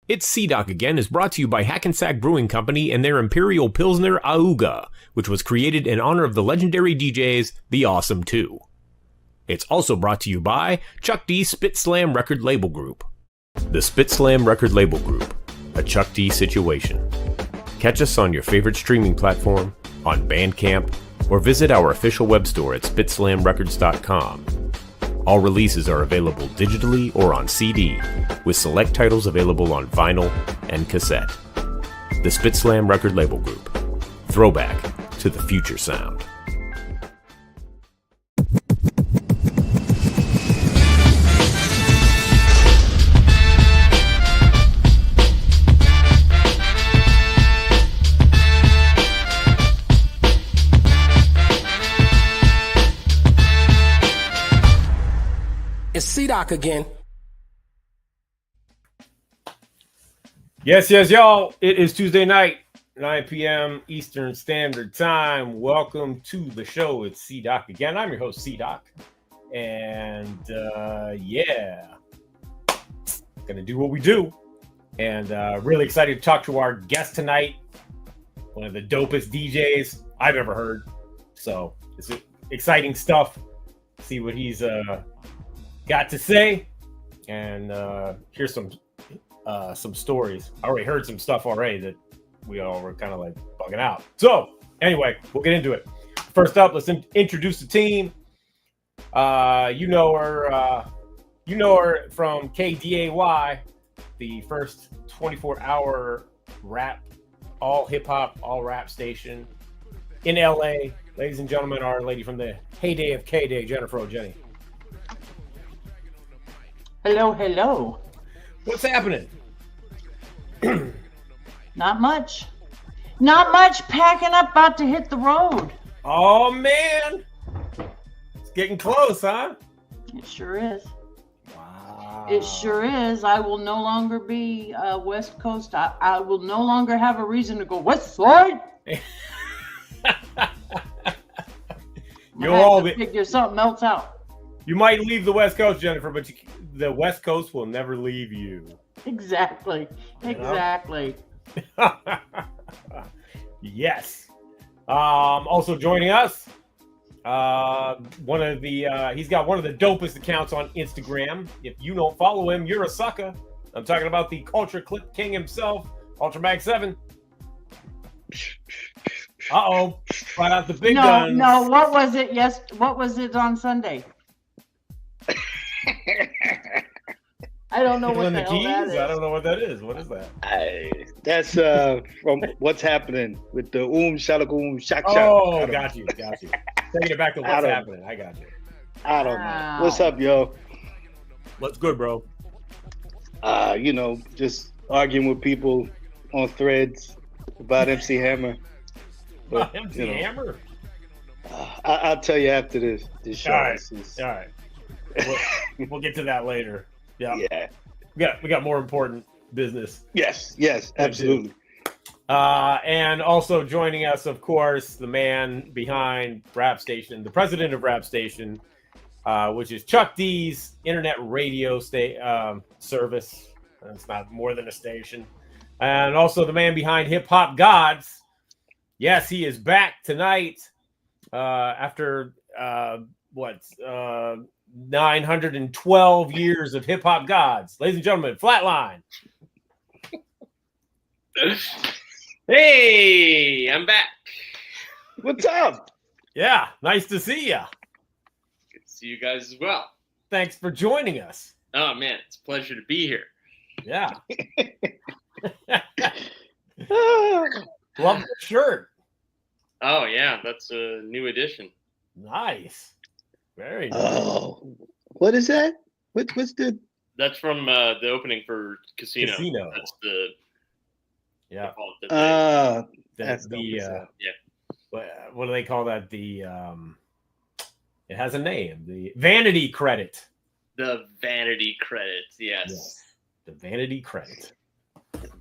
It's C-Doc Again is brought to you by Hackensack Brewing Company and their Imperial Pilsner Auga, which was created in honor of the legendary DJs, The Awesome 2. It's also brought to you by Chuck D's Spit Slam Record Label Group. The Spit Slam Record Label Group, a Chuck D situation. Catch us on your favorite streaming platform, on Bandcamp, or visit our official web store at spitslamrecords.com. All releases are available digitally or on CD, with select titles available on vinyl and cassette. The Spit Slam Record Label Group. Throwback to the future sound. It's C-Doc again. Yes, y'all. It is Tuesday night, 9 p.m. Eastern Standard Time. Welcome to the show. It's C-Doc again. I'm your host, C-Doc. And, gonna do what we do. And really excited to talk to our guest tonight. One of the dopest DJs I've ever heard. So, it's exciting stuff. See what he's got to say, and here's some stories. I already heard some stuff already that we all were kind of like bugging out. So anyway, we'll get into it. First up, let's introduce the team. You know her from KDAY, the first 24-hour rap, all hip hop, all rap station in LA. Ladies and gentlemen, our lady from the heyday of K-Day, Jennifer O'Jenny. Hello. What's happening? Not much. Packing up, about to hit the road. Oh, man. It's getting close, huh? It sure is. Wow. It sure is. I will no longer be West Coast. I will no longer have a reason to go West Side. You'll all figure something else out. You might leave the West Coast, Jennifer, but the West Coast will never leave you. Exactly. Yes. Also joining us, he's got one of the dopest accounts on Instagram. If you don't follow him, you're a sucker. I'm talking about the Culture Clip King himself, Ultramag 7. Uh-oh. Brought out the big guns. No, what was it? Yes, what was it on Sunday? I don't know what the hell that is. I don't know what that is. What is that? That's from What's Happening with the shalagoom shak. Oh, got you. Taking it back to What's Happening. I got you. I don't know. What's up, yo? What's good, bro? Just arguing with people on threads about MC Hammer. But, MC Hammer? I'll tell you after this show. All right. We'll get to that later. Yeah. We got more important business. Yes, absolutely. And also joining us, of course, the man behind Rap Station, the president of Rap Station, which is Chuck D's internet radio service. It's not more than a station. And also the man behind Hip Hop Gods. Yes, he is back tonight after 912 years of Hip Hop Gods. Ladies and gentlemen, Flatline. Hey, I'm back. What's up? Yeah, nice to see you. Good to see you guys as well. Thanks for joining us. Oh, man, it's a pleasure to be here. Yeah. Love the shirt. Oh, yeah, that's a new addition. Nice. Very nice. Oh, what is that? What's the? That's from the opening for Casino. That's the. Yeah. That's the. What do they call that? The. It has a name. The vanity credit. The vanity credit. Yes. The vanity credit.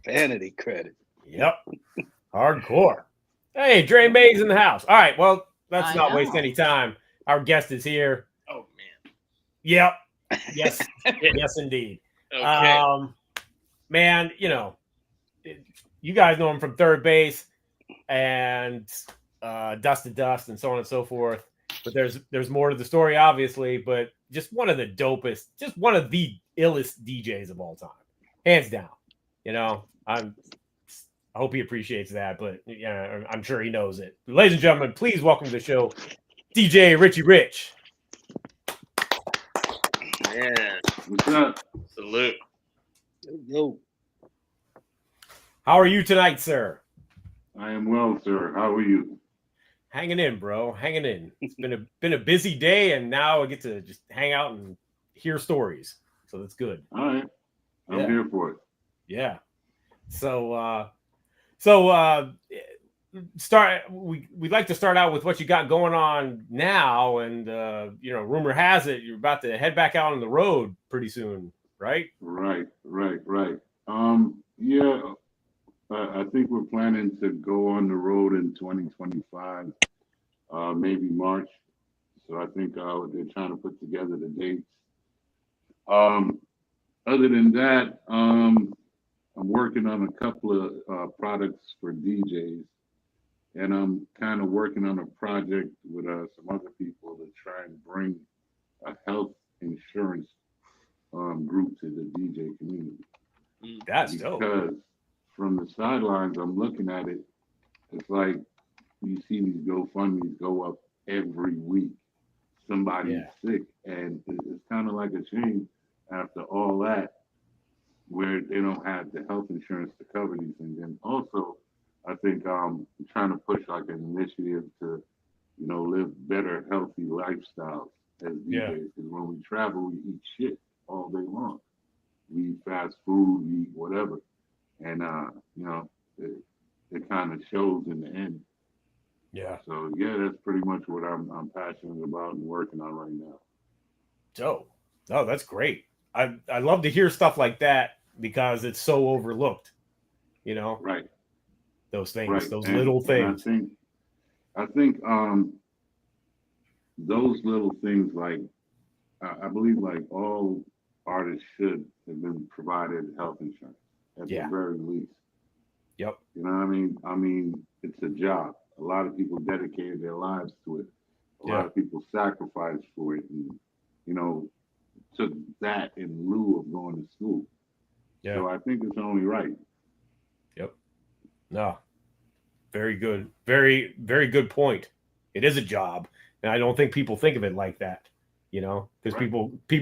Vanity credit. Yep. Hardcore. Hey, Dre May's in the house. All right. Well, let's not waste any time. Our guest is here. Oh, man. Yep. Yes. Yes, indeed. Okay. man, you know, you guys know him from Third Base and Dust to Dust and so on and so forth. But there's more to the story, obviously. But just one of the dopest, just one of the illest DJs of all time, hands down. You know, I hope he appreciates that, but yeah, I'm sure he knows it. Ladies and gentlemen, please welcome to the show, DJ Richie Rich. Man, What's up? salute. Yo. How are you tonight, sir? I am well, sir. How are you? Hanging in, bro. Hanging in. It's been a busy day, and now I get to just hang out and hear stories. So that's good. All right. I'm here for it. Yeah. So we'd like to start out with what you got going on now, and you know, rumor has it you're about to head back out on the road pretty soon, right? Right. Yeah. I think we're planning to go on the road in 2025, maybe March. So I think they're trying to put together the dates. Other than that, I'm working on a couple of products for DJs, and I'm kind of working on a project with some other people to try and bring a health insurance group to the DJ community. That's dope. Because from the sidelines, I'm looking at it. It's like you see these GoFundMe's go up every week. Somebody's sick, and it's kind of like a shame after all that, where they don't have the health insurance to cover these things. And also, I think I'm trying to push like an initiative to, you know, live better, healthy lifestyles as DJs. Because when we travel, we eat shit all day long. We eat fast food, we eat whatever. And, you know, it kind of shows in the end. Yeah. So, yeah, that's pretty much what I'm passionate about and working on right now. Dope. Oh, that's great. I love to hear stuff like that because it's so overlooked, you know? Right. Those things, right. those and, little things. I think those little things, like, I believe like all artists should have been provided health insurance at the very least. Yep. You know what I mean? I mean, it's a job. A lot of people dedicated their lives to it. A lot of people sacrificed for it, and, you know, took that in lieu of going to school. Yeah. So I think it's only right. Yep. No. Very good. Very, very good point. It is a job. And I don't think people think of it like that, you know, because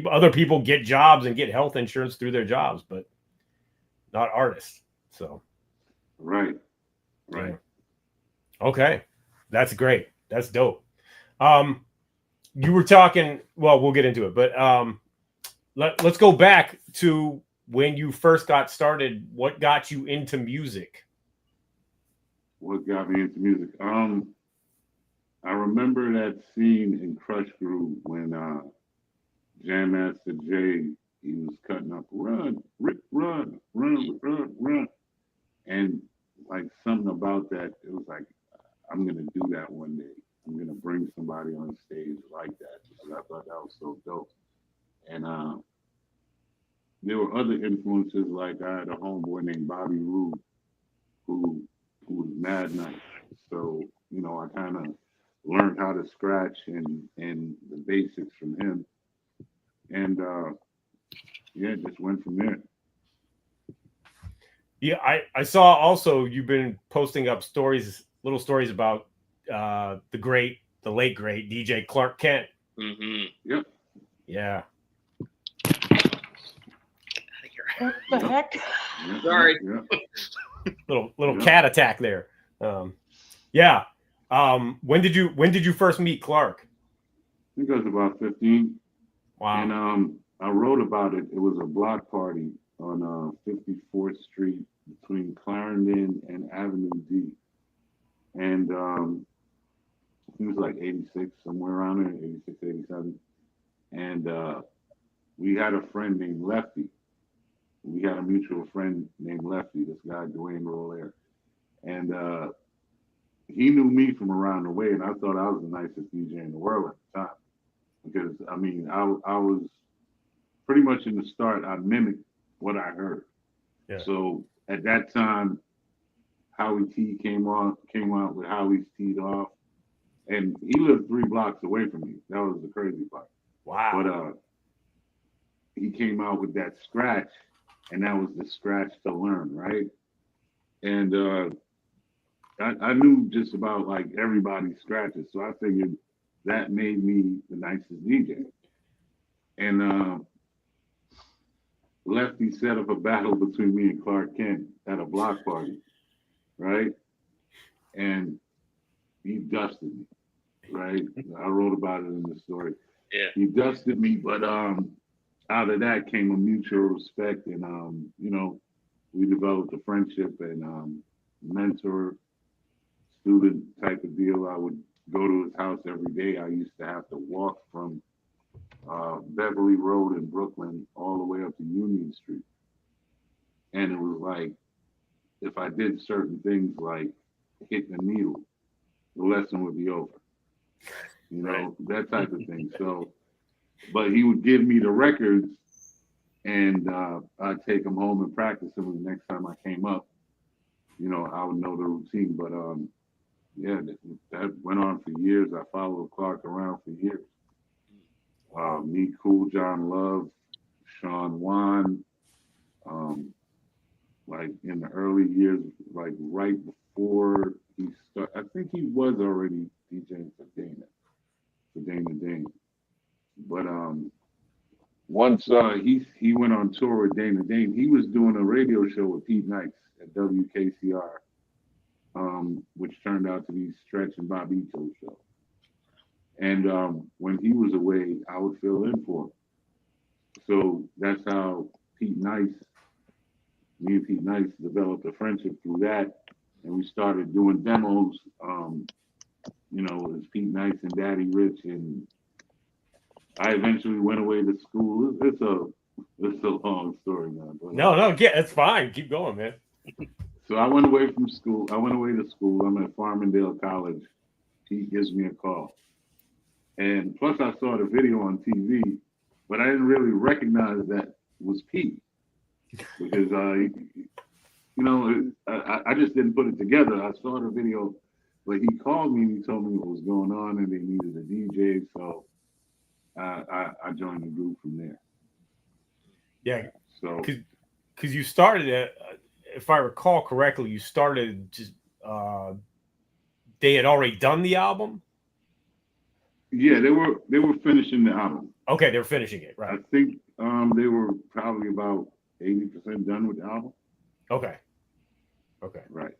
other people get jobs and get health insurance through their jobs, but not artists. So. Right. Yeah. Okay. That's great. That's dope. You were talking, well, we'll get into it, but let's go back to when you first got started. What got you into music? What got me into music? I remember that scene in Crush Groove when Jam Master Jay, he was cutting up, run, Rick, run, and like something about that, it was like, I'm gonna do that one day. I'm gonna bring somebody on stage like that, because I thought that was so dope. And there were other influences, like I had a homeboy named Bobby Roode who was mad nice. So, you know, I kind of learned how to scratch and the basics from him. And just went from there. Yeah, I saw also you've been posting up little stories about the late great DJ Clark Kent. Mm-hmm. Yep. Yeah. What the heck? Sorry. Little cat attack there. Yeah. When did you first meet Clark? I think I was about 15. Wow. And I wrote about it. It was a block party on 54th Street between Clarendon and Avenue D. And it was like 86, somewhere around there, 86, 87. And we had a friend named Lefty. We had a mutual friend named Lefty, this guy, Dwayne Rollaire. And he knew me from around the way, and I thought I was the nicest DJ in the world at the time. Because, I mean, I was pretty much in the start, I mimicked what I heard. Yeah. So at that time, Howie T came out with Howie's Teed Off, and he lived 3 blocks away from me. That was the crazy part. Wow. But he came out with that scratch, and that was the scratch to learn, right? And I knew just about like everybody's scratches, so I figured that made me the nicest DJ. And Lefty set up a battle between me and Clark Kent at a block party, right? And he dusted me, right? I wrote about it in the story. Yeah. He dusted me, but out of that came a mutual respect, and we developed a friendship and mentor student type of deal. I would go to his house every day. I used to have to walk from Beverly Road in Brooklyn all the way up to Union Street, and it was like if I did certain things like hit the needle, the lesson would be over. That type of thing. So, but he would give me the records, and I'd take them home and practice them. And the next time I came up, I would know the routine. But yeah, that went on for years. I followed Clark around for years. Me, Cool, John Love, Sean Wan, like in the early years, like right before he started, I think he was already DJing for Dana. But once he went on tour with Dana Dane, he was doing a radio show with Pete Nice at WKCR, which turned out to be Stretch and Bobby Ito's show. And when he was away, I would fill in for him. So that's how me and Pete Nice developed a friendship through that. And we started doing demos, it was Pete Nice and Daddy Rich. And I eventually went away to school. It's a long story, man. But, it's fine. Keep going, man. So I went away from school. I went away to school. I'm at Farmingdale College. Pete gives me a call. And plus I saw the video on TV, but I didn't really recognize that was Pete. Because, I just didn't put it together. I saw the video, but he called me and he told me what was going on and they needed a DJ. So I joined the group from there. Yeah. So, because you started it, if I recall correctly, you started just they had already done the album. Yeah, they were finishing the album. Okay, they were finishing it, right? I think they were probably about 80% done with the album. Okay. Right.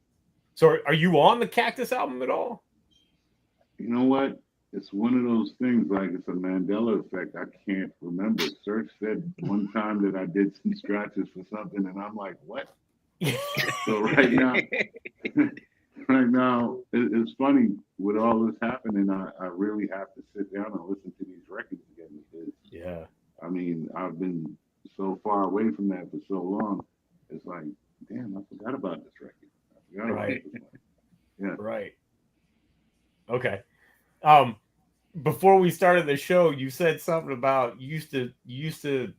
So are you on the Cactus album at all? You know what? It's one of those things like it's a Mandela effect. I can't remember. Serge said one time that I did some scratches for something, and I'm like, what? So right now, it's funny with all this happening. I really have to sit down and listen to these records again because I mean, I've been so far away from that for so long. It's like, damn, I forgot about this record. I forgot about this one. Yeah. Right. Okay. Before we started the show, you said something about you used to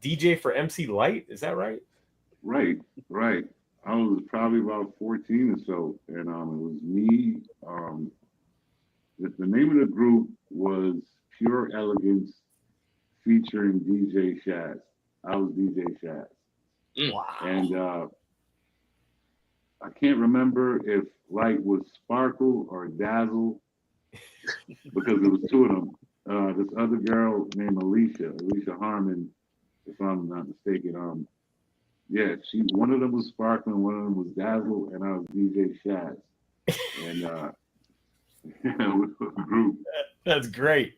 DJ for MC Light. Is that right? Right. I was probably about 14 or so, and it was me. The name of the group was Pure Elegance, featuring DJ Shaz. I was DJ Shaz. Wow. And I can't remember if Light was Sparkle or Dazzle because there was two of them. This other girl named Alicia Harmon, if I'm not mistaken. One of them was Sparkle and one of them was Dazzle, and I was DJ Shaz. And with the group. That's great.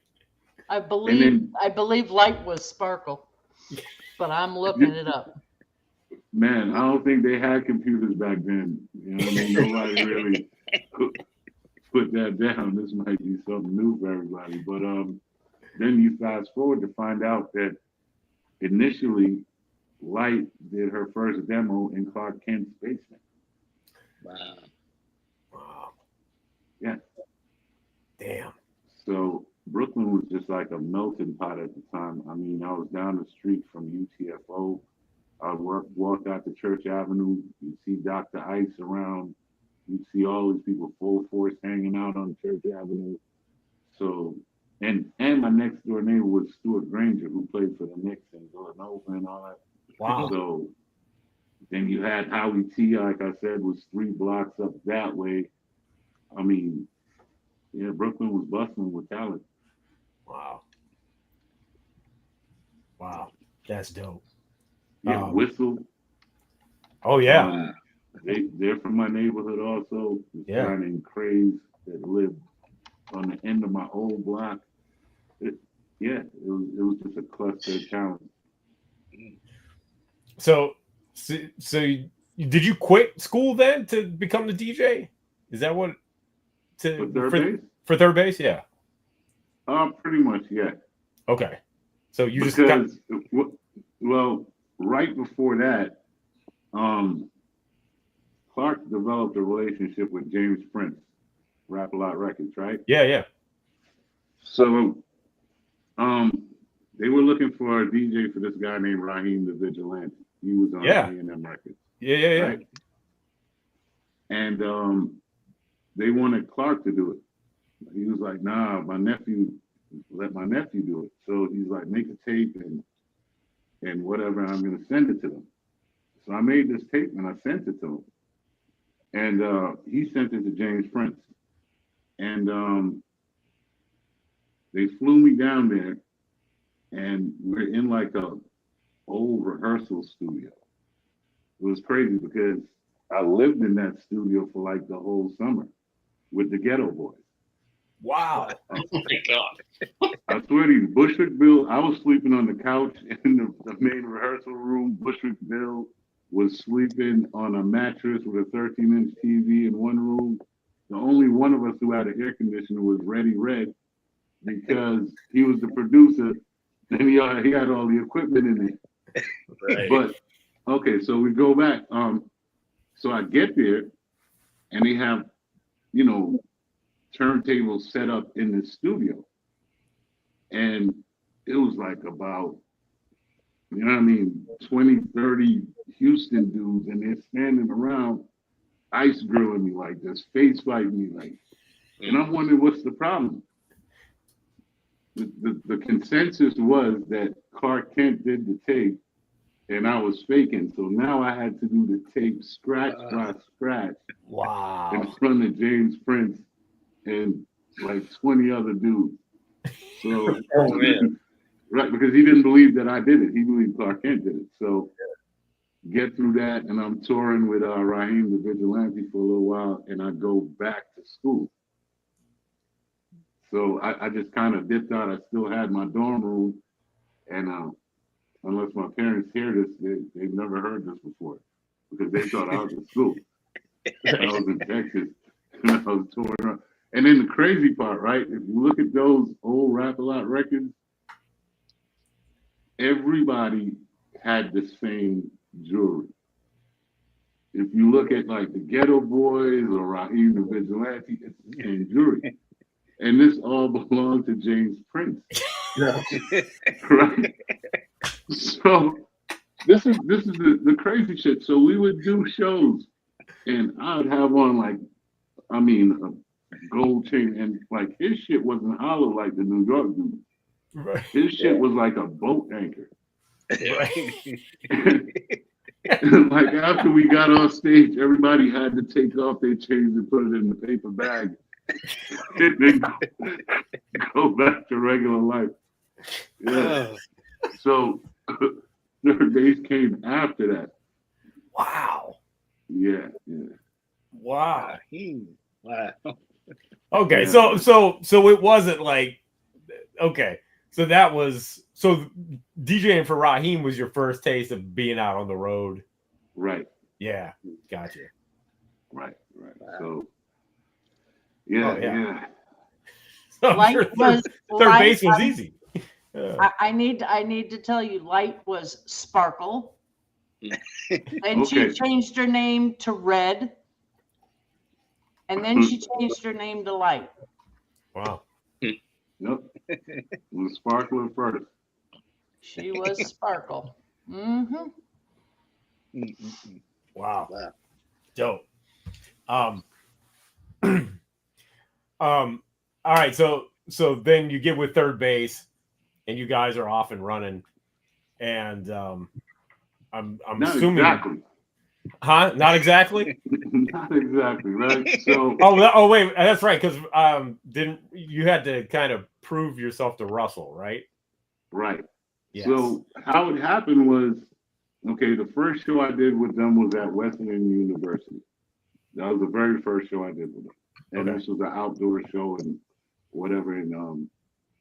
I believe Light was Sparkle, but I'm looking it up. Man, I don't think they had computers back then. You know what I mean? Nobody really put that down. This might be something new for everybody. But then you fast forward to find out that initially Light did her first demo in Clark Kent's basement. Wow. Yeah. Damn. So Brooklyn was just like a melting pot at the time. I mean, I was down the street from UTFO. I'd walk out to Church Avenue. You'd see Dr. Ice around. You'd see all these people full force hanging out on Church Avenue. So, and my next door neighbor was Stuart Granger, who played for the Knicks and Villanova and all that. Wow. So then you had Howie T, like I said, was 3 blocks up that way. I mean, yeah, Brooklyn was bustling with talent. Wow. Wow. That's dope. Yeah, Whistle. Oh, yeah. They're from my neighborhood also. This guy named Craze that lived on the end of my old block. It was just a cluster of talent. So did you quit school then to become the DJ? Is that what? For third base? Yeah. Pretty much, yeah. Okay. So you well, right before that, Clark developed a relationship with James Prince, Rap A Lot Records, right? Yeah. So, they were looking for a DJ for this guy named Raheem the Vigilante. He was on A&M Records. Yeah. Right? And they wanted Clark to do it. He was like, nah, let my nephew do it. So he's like, make a tape and whatever, I'm going to send it to them. So I made this tape and I sent it to him. And he sent it to James Prince. And they flew me down there and we're in like a old rehearsal studio. It was crazy because I lived in that studio for like the whole summer with the Ghetto Boys. Wow. Oh my God. I swear to you, Bushwick Bill, I was sleeping on the couch in the main rehearsal room. Bushwick Bill was sleeping on a mattress with a 13-inch TV in one room. The only one of us who had an air conditioner was Reddy Red because he was the producer and he had all the equipment in it. Right. But, okay, so we go back. So I get there and they have, turntables set up in the studio. And it was like about, 20, 30 Houston dudes, and they're standing around ice grilling me like this, face fighting me like, and I'm wondering what's the problem. The consensus was that Clark Kent did the tape and I was faking. So now I had to do the tape scratch by scratch. Wow. In front of James Prince and like 20 other dudes. So, right, because he didn't believe that I did it. He believed Clark Kent did it. So get through that, and I'm touring with Raheem the Vigilante for a little while, and I go back to school. So I just kind of dipped out. I still had my dorm room, and unless my parents hear this, they've never heard this before because they thought I was in school. I was in Texas, and I was touring around. And then the crazy part, right? If you look at those old Rap A Lot records, everybody had the same jewelry. If you look at like the Ghetto Boys or Raheem the Vigilante, it's the same jewelry. And this all belonged to James Prince. Right? So this is the crazy shit. So we would do shows and I would have on a gold chain, and like his shit wasn't hollow like the New York dude. Right. His shit was like a boat anchor. Right. Like after we got on stage, everybody had to take off their chains and put it in the paper bag, and then go back to regular life. Yeah. So third base came after that. Wow. Yeah. Wow. Wow. Okay, Yeah. so it wasn't like, okay, so DJing for Raheem was your first taste of being out on the road. Right. Yeah, gotcha. Right. So yeah. So I'm sure third base was easy. I need to tell you, Light was Sparkle. Then she changed her name to Red. And then she changed her name to Light. Wow. Yep. It was Sparkle first. She was Sparkle. Mm-hmm. Wow. Wow. Dope. All right, so then you get with third base and you guys are off and running. And I'm Not assuming exactly. Huh? Not exactly? Not exactly, right? So oh wait, that's right, because didn't you had to kind of prove yourself to Russell, right? right. Yes. So how it happened was, okay, the first show I did with them was at Wesleyan University. That was the very first show I did with them. And Okay. this was an outdoor show and whatever, and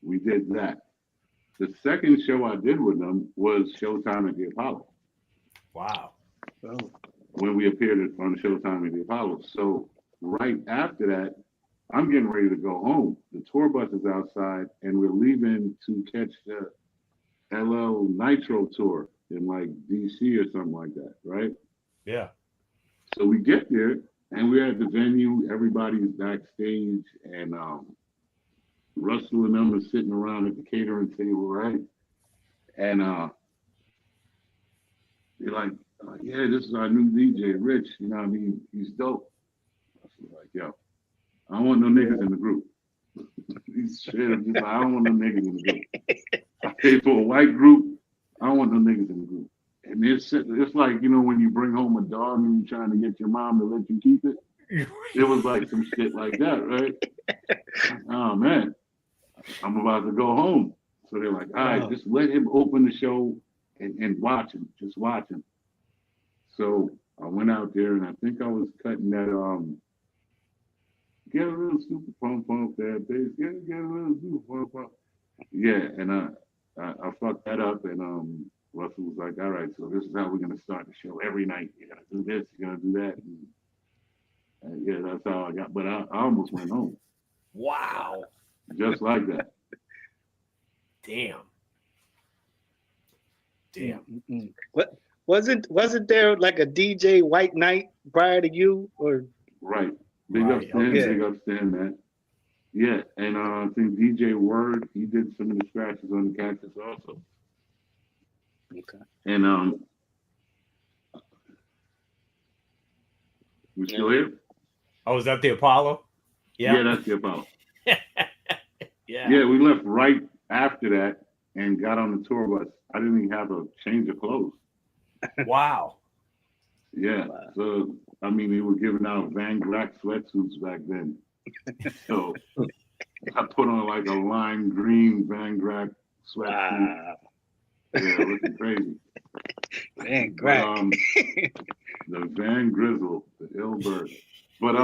we did that. The second show I did with them was Showtime at the Apollo. Wow. Oh. When we appeared on Showtime at the Apollo. So right after that, I'm getting ready to go home. The tour bus is outside, and we're leaving to catch the LL Nitro tour in like DC or something like that, right? Yeah. So we get there, and we're at the venue. Everybody's backstage, and Russell and them are sitting around at the catering table, right? And they're like, yeah, this is our new DJ, Rich. You know what I mean? He's dope. I was like, yo, I don't want no niggas in the group. He's straight up just like, I don't want no niggas in the group. I paid for a white group. I don't want no niggas in the group. And it's like, you know, when you bring home a dog and you're trying to get your mom to let you keep it. It was like some shit like that, right? Oh, man. I'm about to go home. So they're like, all right, just let him open the show and watch him. Just watch him. So I went out there and I think I was cutting that get a little super pump that bass. Get a little super pump. Yeah, and I fucked that up and Russell was like, all right, so this is how we're gonna start the show every night. You're gonna do this, you're gonna do that. And yeah, that's how I got, but I almost went home. Wow. Just like that. Damn. What wasn't there like a DJ White Knight prior to you or right? Big right. up Stan, big up Stan, man. Yeah, and I think DJ Word, he did some of the scratches on the Cactus also. Okay. And we still here? Oh, is that the Apollo? Yeah, that's the Apollo. Yeah. Yeah, we left right after that and got on the tour bus. I didn't even have a change of clothes. Wow. Yeah. Wow. So I mean, they were giving out Van Grack sweatsuits back then. So I put on like a lime green Van Grack sweatsuit. Wow. Yeah, looking crazy. Van Grack. The Van Grizzle, the Ilbert. But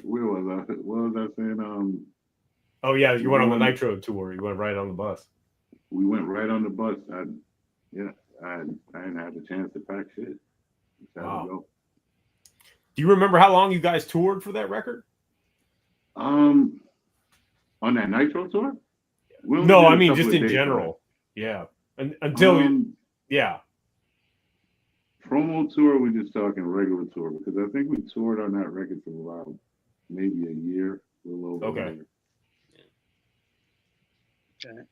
where was I? What was I saying? Oh yeah, you went on the Nitro tour. You went right on the bus. We went right on the bus. I didn't have the chance to pack shit. Wow. Go. Do you remember how long you guys toured for that record? On that Nitro tour? No, I mean just in general. Yeah. Until yeah. Promo tour, we're just talking regular tour because I think we toured on that record for about maybe a year, a little over a year. Okay.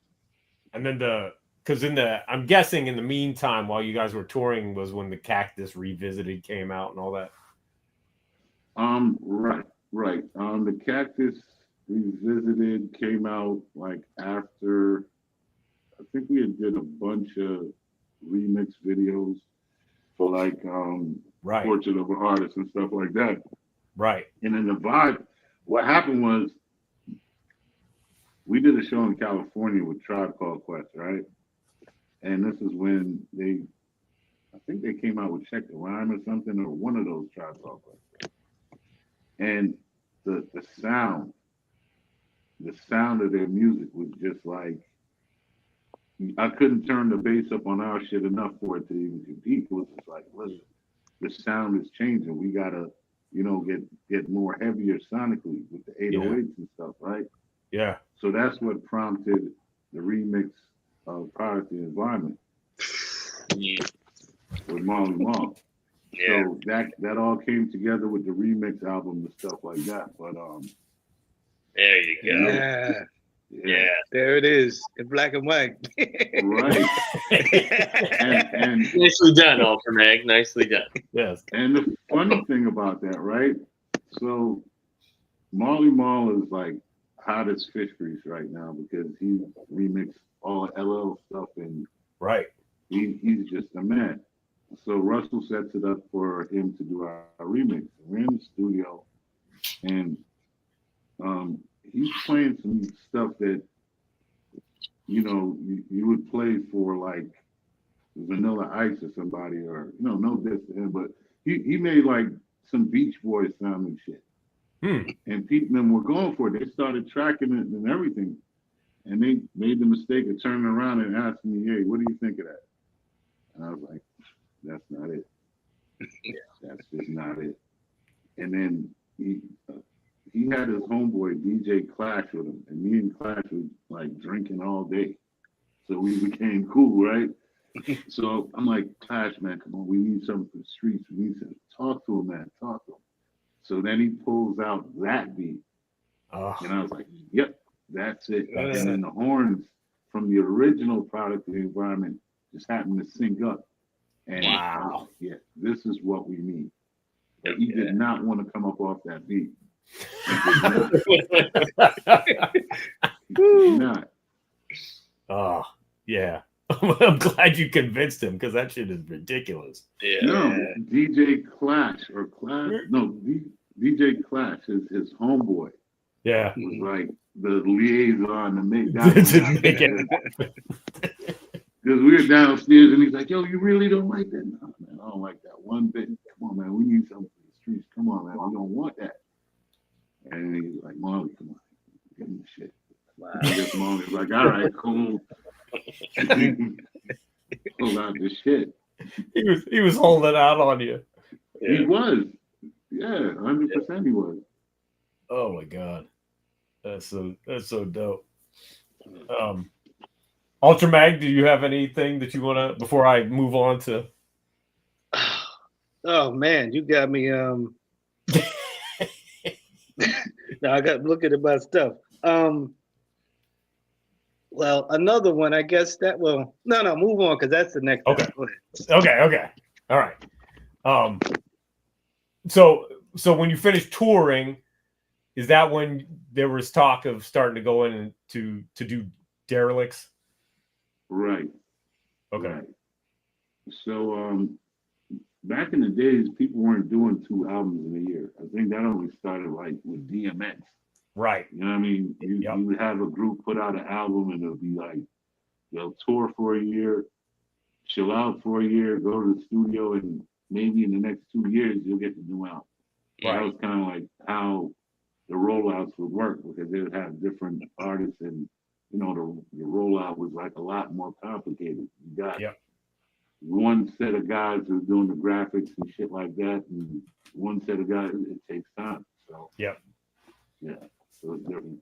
And then I'm guessing in the meantime, while you guys were touring, was when the Cactus Revisited came out and all that. Right. The Cactus Revisited came out like after. I think we did a bunch of remix videos for like Portrait of an Artist and stuff like that. Right. And then the vibe. What happened was we did a show in California with Tribe Called Quest, right? And this is when I think they came out with Check the Rhyme or something, or one of those Tribe Called Quest. And the sound of their music was just like, I couldn't turn the bass up on our shit enough for it to even compete. It was just like, listen, the sound is changing. We gotta, get more heavier sonically with the 808s and stuff, right? Yeah. So that's what prompted the remix of Power the Environment with Marley Marl. Yeah. So that all came together with the remix album and stuff like that. But there you go. Yeah. There it is in black and white. Right. and nicely done, Ultra Mag. Nicely done. Yes. And the funny thing about that, right? So Marley Marl is like hottest fish grease right now because he remixed all LL stuff and right. He's just a man. So Russell sets it up for him to do our remix. We're in the studio and he's playing some stuff that you would play for like Vanilla Ice or somebody, or no diss to him, but he made like some Beach Boys sounding shit. And people them were going for it. They started tracking it and everything. And they made the mistake of turning around and asking me, hey, what do you think of that? And I was like, that's not it. That's just not it. And then he had his homeboy DJ Clash with him, and me and Clash was like drinking all day. So we became cool, right? So I'm like, Clash, man, come on, we need something for the streets. We need to talk to him, man, talk to him. So then he pulls out that beat. And I was like, yep, that's it. And then the horns from the original Product of the Environment just happened to sync up. And I was like, yeah, this is what we need. But he did not want to come up off that beat. He did not. Oh, yeah. I'm glad you convinced him because that shit is ridiculous. Yeah. No, DJ Clash or Clash. No, DJ Clash is his homeboy. Yeah. Was like the liaison to make that. Because we were downstairs and he's like, yo, you really don't like that? No, man, I don't like that one bit. Come on, man, we need something for the streets. Come on, man, we don't want that. And he's like, Marley, come on, give him the shit. Wow. And this Marley's like, all right, cool. Pull out the shit. He was holding out on you. Yeah. He was. Yeah, 100% he was. Oh my god. That's so dope. Ultra Mag, do you have anything that you want to before I move on to? Oh man, you got me. Now I got to look at my stuff. Well, another one, I guess that will. No, move on because that's the next. Okay. Okay. All right. So when you finished touring, is that when there was talk of starting to go in to do Derelicts? Right. Okay. Right. So back in the days, people weren't doing 2 albums in a year. I think that only started like with DMX. Right. You know what I mean? You would have a group put out an album and it'll be like, they'll tour for a year, chill out for a year, go to the studio, and maybe in the next 2 years, you'll get the new album. Right. That was kind of like how the rollouts would work because they would have different artists and, the rollout was like a lot more complicated. You got one set of guys who's doing the graphics and shit like that, and one set of guys, it takes time. So, yeah. So it's different.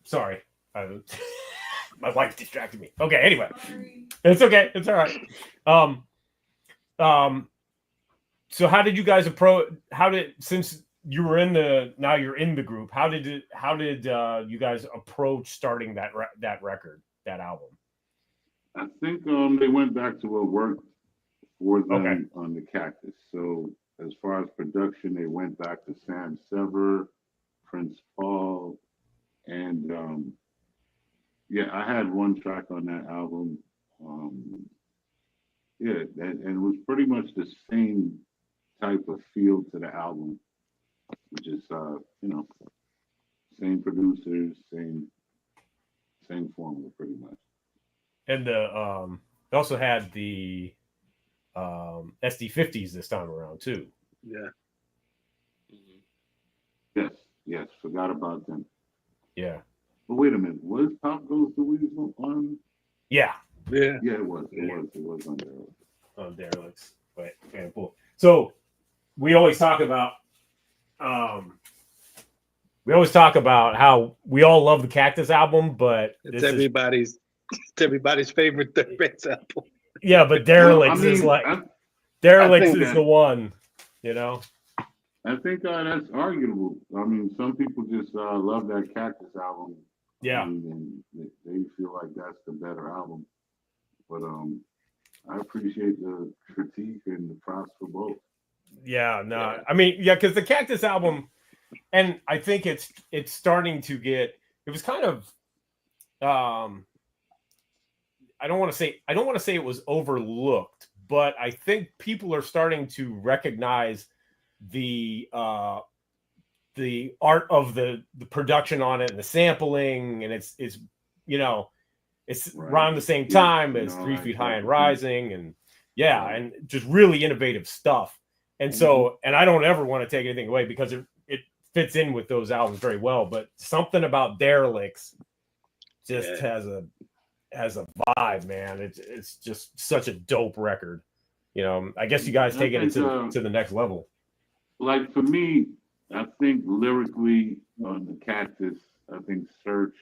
Sorry. My wife distracted me. Okay, anyway. It's okay. It's all right. So how did you guys since you were now you're in the group, how did you guys approach starting that record, that album? I think they went back to what worked for them on the Cactus. So as far as production, they went back to Sam Sever, Prince Paul, and I had one track on that album. And it was pretty much the same type of feel to the album, which is same producers, same formula pretty much. And they also had the SD50s this time around too. Yeah. Yes, forgot about them. Yeah. But wait a minute, was Pop Goes the Weasel on? Yeah, it was. It was on Derelicts. On Derelicts. Right. Okay, cool. So we always talk about how we all love the Cactus album, but it's everybody's favorite Derelicts album. Yeah, but Derelicts is like Derelicts is the one, I think that's arguable. I mean, some people just love that Cactus album. Yeah. And they feel like that's the better album. But I appreciate the critique and the props for both. Yeah, no. Yeah. I mean, yeah, because the Cactus album, and I think it's starting to get, it was kind of I don't want to say it was overlooked, but I think people are starting to recognize the art of the production on it and the sampling, and it's you know, it's right around the same time as 3 Feet High and Rising, and and just really innovative stuff. And so, and I don't ever want to take anything away because it fits in with those albums very well, but something about Derelicts just has a vibe, man. It's just such a dope record. You know, I guess you guys take it to the next level. Like for me, I think lyrically on the Cactus, I think Search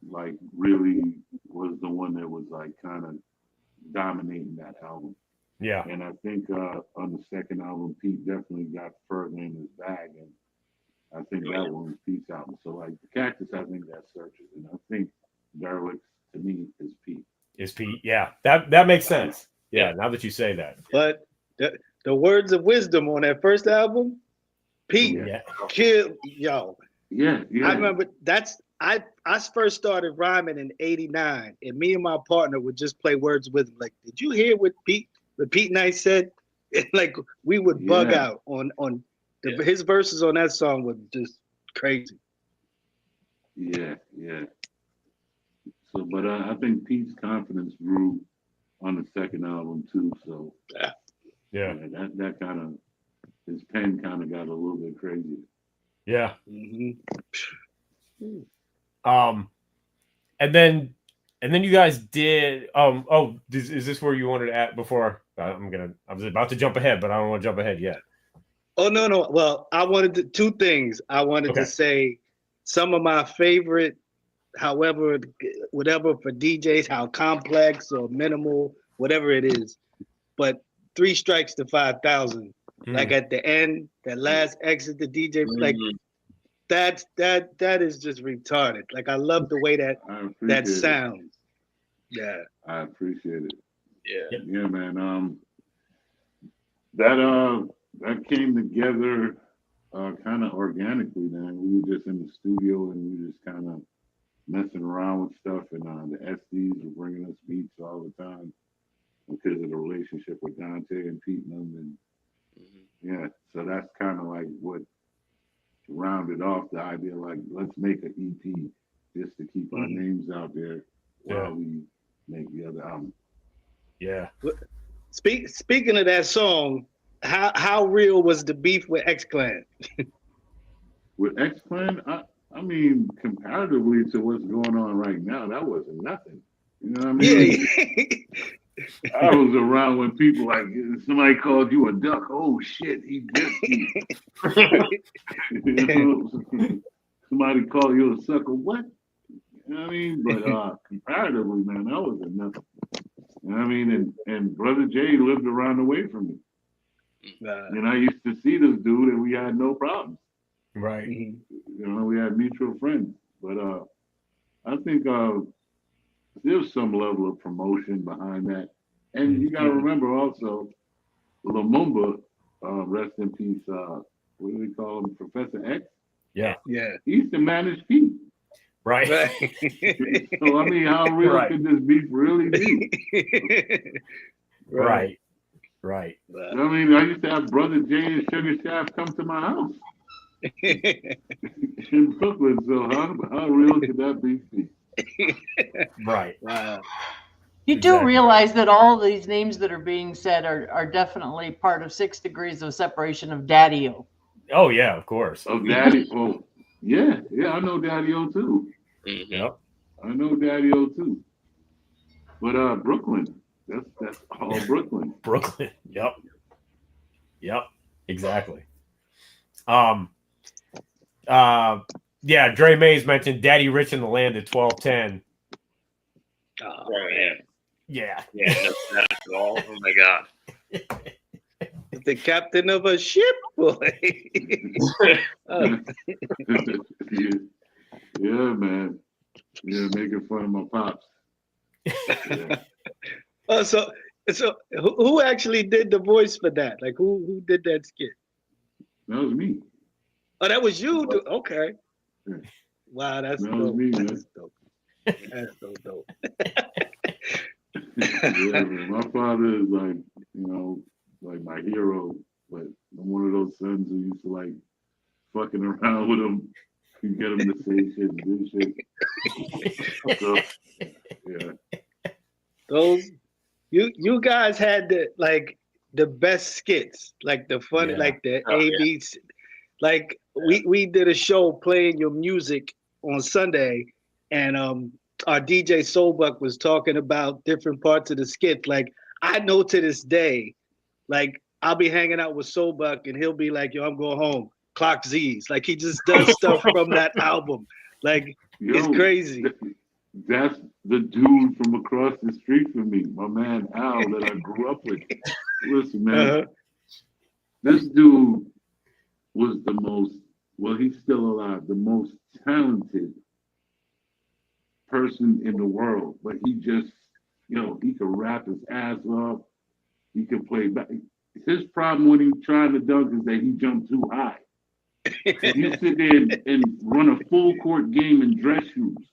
like really was the one that was like kind of dominating that album. Yeah. And I think on the second album, Pete definitely got further in his bag, and I think that one was Pete's album. So like the Cactus, I think that Searches, and I think Derelicts to me is Pete. Is Pete? Yeah, that makes sense. Yeah, now that you say that. But the words of wisdom on that first album, Pete killed yo. Yeah. I remember I first started rhyming in '89, and me and my partner would just play words with him. Like, did you hear what Pete and I said? Like we would bug out on his verses on that song were just crazy. Yeah. So, but I think Pete's confidence grew on the second album too. So that kind of, his pen kind of got a little bit crazy. Yeah. Mm-hmm. And then you guys did. Is this where you wanted to add before? I was about to jump ahead, but I don't want to jump ahead yet. Oh no. Well, I wanted two things. I wanted to say some of my favorite, whatever for DJs, how complex or minimal, whatever it is. But 3 Strikes to 5,000. Like at the end, that last exit, the DJ, like that is just retarded. Like I love the way that sounds. Yeah, I appreciate it. Yeah, man. That came together kind of organically. Man, we were just in the studio and we were just kind of messing around with stuff, and the SDs were bringing us beats all the time because of the relationship with Dante and Pete and them, and so that's kind of like what rounded off the idea, like let's make an EP just to keep our names out there while we make the other album. Yeah. Speaking of that song, how real was the beef with X-Clan? With X-Clan, I mean, comparatively to what's going on right now, that wasn't nothing. You know what I mean? I was around when people like somebody called you a duck. Oh shit, he dissed you. Somebody called you a sucker. What? You know what I mean? But comparatively, man, that wasn't nothing. You know what I mean? And Brother Jay lived around the way from me. And I used to see this dude, and we had no problems. Right. You know, we had mutual friends. But I think there's some level of promotion behind that. And you got to remember also, Lumumba, rest in peace, what do we call him, Professor X? Yeah. He used to manage Pete. Right. So, I mean, how real could this beef really be? Right. I mean, I used to have Brother Jay and Sugar Shaft come to my house in Brooklyn. So how real could that beef be? Right. Wow. You do realize that all these names that are being said are definitely part of 6 Degrees of Separation of Daddy-O. Oh yeah, of course. Oh, Daddy. Oh, yeah. I know Daddy-O too. Yep. I know Daddy-O too. But Brooklyn, that's all Brooklyn. Brooklyn. Yep. Exactly. Dre Mays mentioned Daddy Rich in the land at 1210. Oh man. Yeah. That's all. Oh my god. The captain of a ship. boy. yeah, man. Yeah, making fun of my pops. Yeah. Oh, so who actually did the voice for that? Like who did that skit? That was me. Oh, that was you. Okay. Yeah. Wow, that's That dope. was me, man. That's dope. That's so dope. Yeah, man. My father is like, like my hero, but I'm one of those sons who used to like fucking around with him to get him to say shit and do shit. So, yeah. Those you guys had the best skits, like the funny, like the ABs. Like we did a show playing your music on Sunday, and our DJ Soulbuck was talking about different parts of the skit. Like I know to this day, like I'll be hanging out with Soulbuck and he'll be like, "Yo, I'm going home." Clock Z's. Like he just does stuff from that album. Like it's crazy. That's the dude from across the street from me, my man Al, that I grew up with. Listen, man, this dude was the most, well, he's still alive, the most talented person in the world. But he just, he could rap his ass off. He could play back. His problem when he's trying to dunk is that he jumped too high. So he sit there and run a full court game in dress shoes.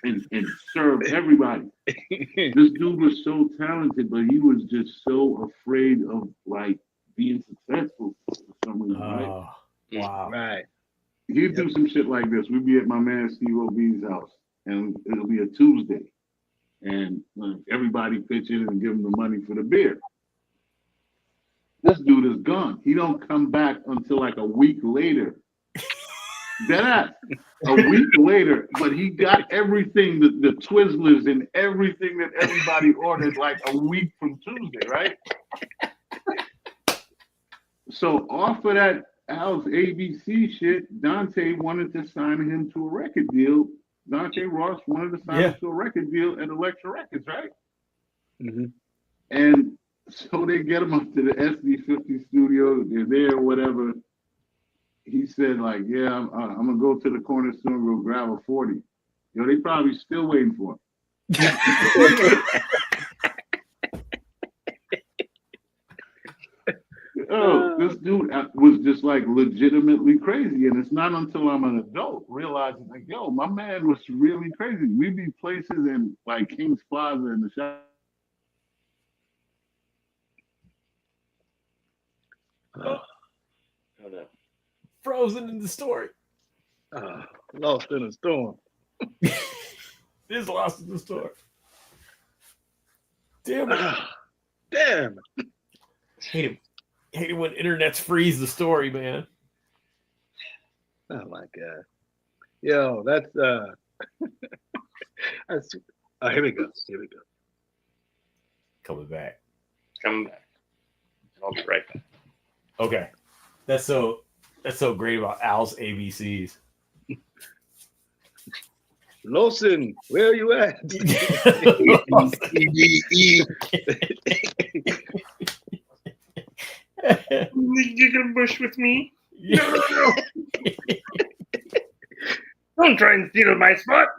And serve everybody. This dude was so talented, but he was just so afraid of like being successful for some reason, right? Wow. Right. He'd do some shit like this. We'd be at my man Steve O'B's house, and it'll be a Tuesday, and everybody pitch in and give him the money for the beer. This dude is gone. He don't come back until like a week later. Deadass. A week later, but he got everything, the Twizzlers and everything that everybody ordered like a week from Tuesday, right? So off of that Al's ABC shit, Dante wanted to sign him to a record deal. Dante Ross wanted to sign him to a record deal at Elektra Records, right? Mm-hmm. And so they get him up to the SD50 studio, they're there or whatever. He said, like, yeah, I'm going to go to the corner store and go grab a 40. They probably still waiting for him. This dude was just, like, legitimately crazy. And it's not until I'm an adult realizing, like, yo, my man was really crazy. We'd be places in, like, King's Plaza in the shop. Oh, no. Frozen in the story. Lost in a storm. Is lost in the storm. Damn it. Damn. Hate it when internets freeze the story, man. Oh my god. Yo, that's here we go. Coming back. And I'll be right back. Okay. That's so great about Al's ABCs. Lawson, where are you at? You gonna bush with me? No. Don't try and steal my spot.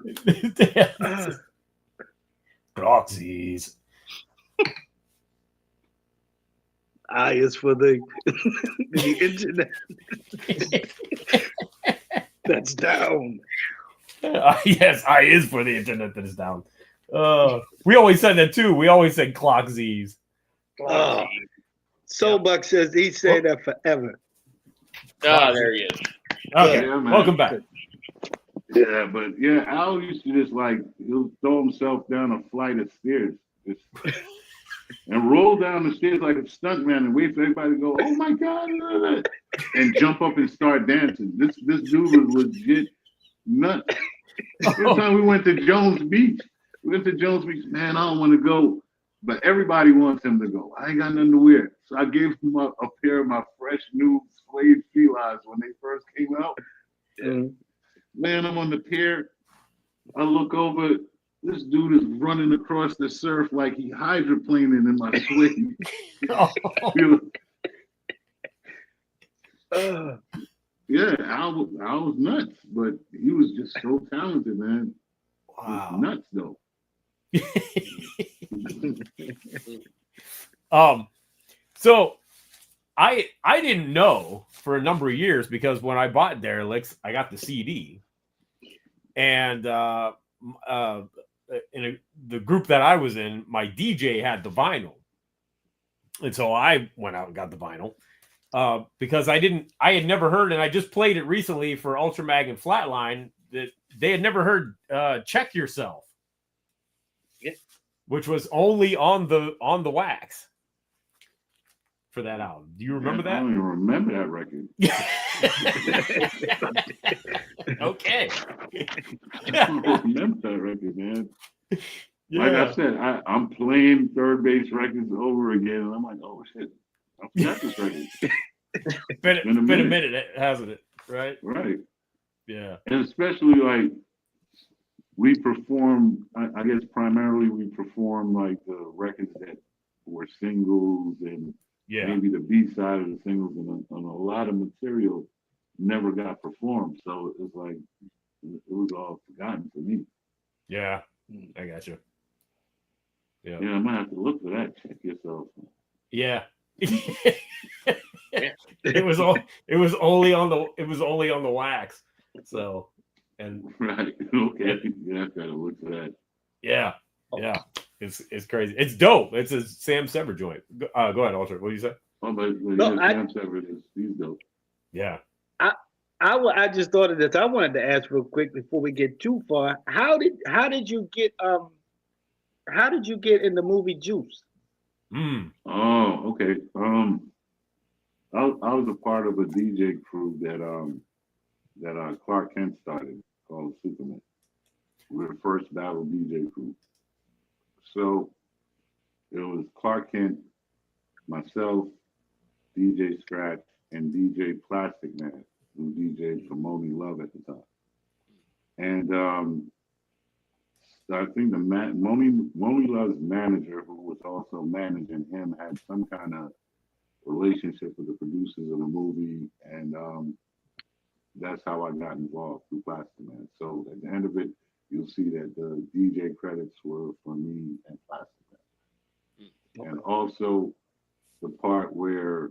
Proxies. I is for the internet. That's down. Yes, I is for the internet that is down. We always said that too. We always said clock Z's. Soulbuck says he'd say that forever. There he is. Okay, Yeah, man. welcome back. Yeah, but yeah, Al used to just like, he'll throw himself down a flight of stairs. And roll down the stairs like a stuntman and wait for everybody to go, oh my God, and jump up and start dancing. This dude was legit nuts. This time we went to Jones Beach. Man, I don't want to go. But everybody wants him to go. I ain't got nothing to wear. So I gave him a pair of my fresh new suede felines when they first came out. And man, I'm on the pier. I look over. This dude is running across the surf like he hydroplaning in my suede. Yeah, Al was nuts, but he was just so talented, man. Wow. Nuts though. So I didn't know for a number of years because when I bought Derelicts, I got the CD, and in the group that I was in, my DJ had the vinyl, and so I went out and got the vinyl because I had never heard, and I just played it recently for Ultramag and Flatline that they had never heard "Check Yourself," which was only on the wax for that album. Do you remember that? I don't even remember that record. Okay. I don't remember that record, man. Yeah. Like I said, I'm playing third base records over again, and I'm like, oh shit, I forgot this record. Been a minute, hasn't it? Right. Right. Yeah. And especially like we perform. I guess primarily we perform like the records that were singles and maybe the B side of the singles, and a lot of material never got performed. So it's like it was all forgotten for me. Yeah, I got you. Yeah, I might have to look for that. Check yourself. Yeah. It was only on the wax. So and right. Okay. Yeah, I gotta look for that. Yeah. Yeah. It's crazy. It's dope. It's a Sam Sever joint. Go ahead, Ultra. What do you say? Oh, but Sam Sever he's dope. Yeah. I just thought of this. I wanted to ask real quick before we get too far. How did you get in the movie Juice? Oh, okay. I was a part of a DJ crew that Clark Kent started called Superman. We were the first battle DJ crew. So it was Clark Kent, myself, DJ Scratch, and DJ Plastic Man, who DJed for Moni Love at the time. And I think the Moni Love's manager, who was also managing him, had some kind of relationship with the producers of the movie, and that's how I got involved through Plastic Man. So at the end of it, you'll see that the DJ credits were for me and Plastic Man. And also the part where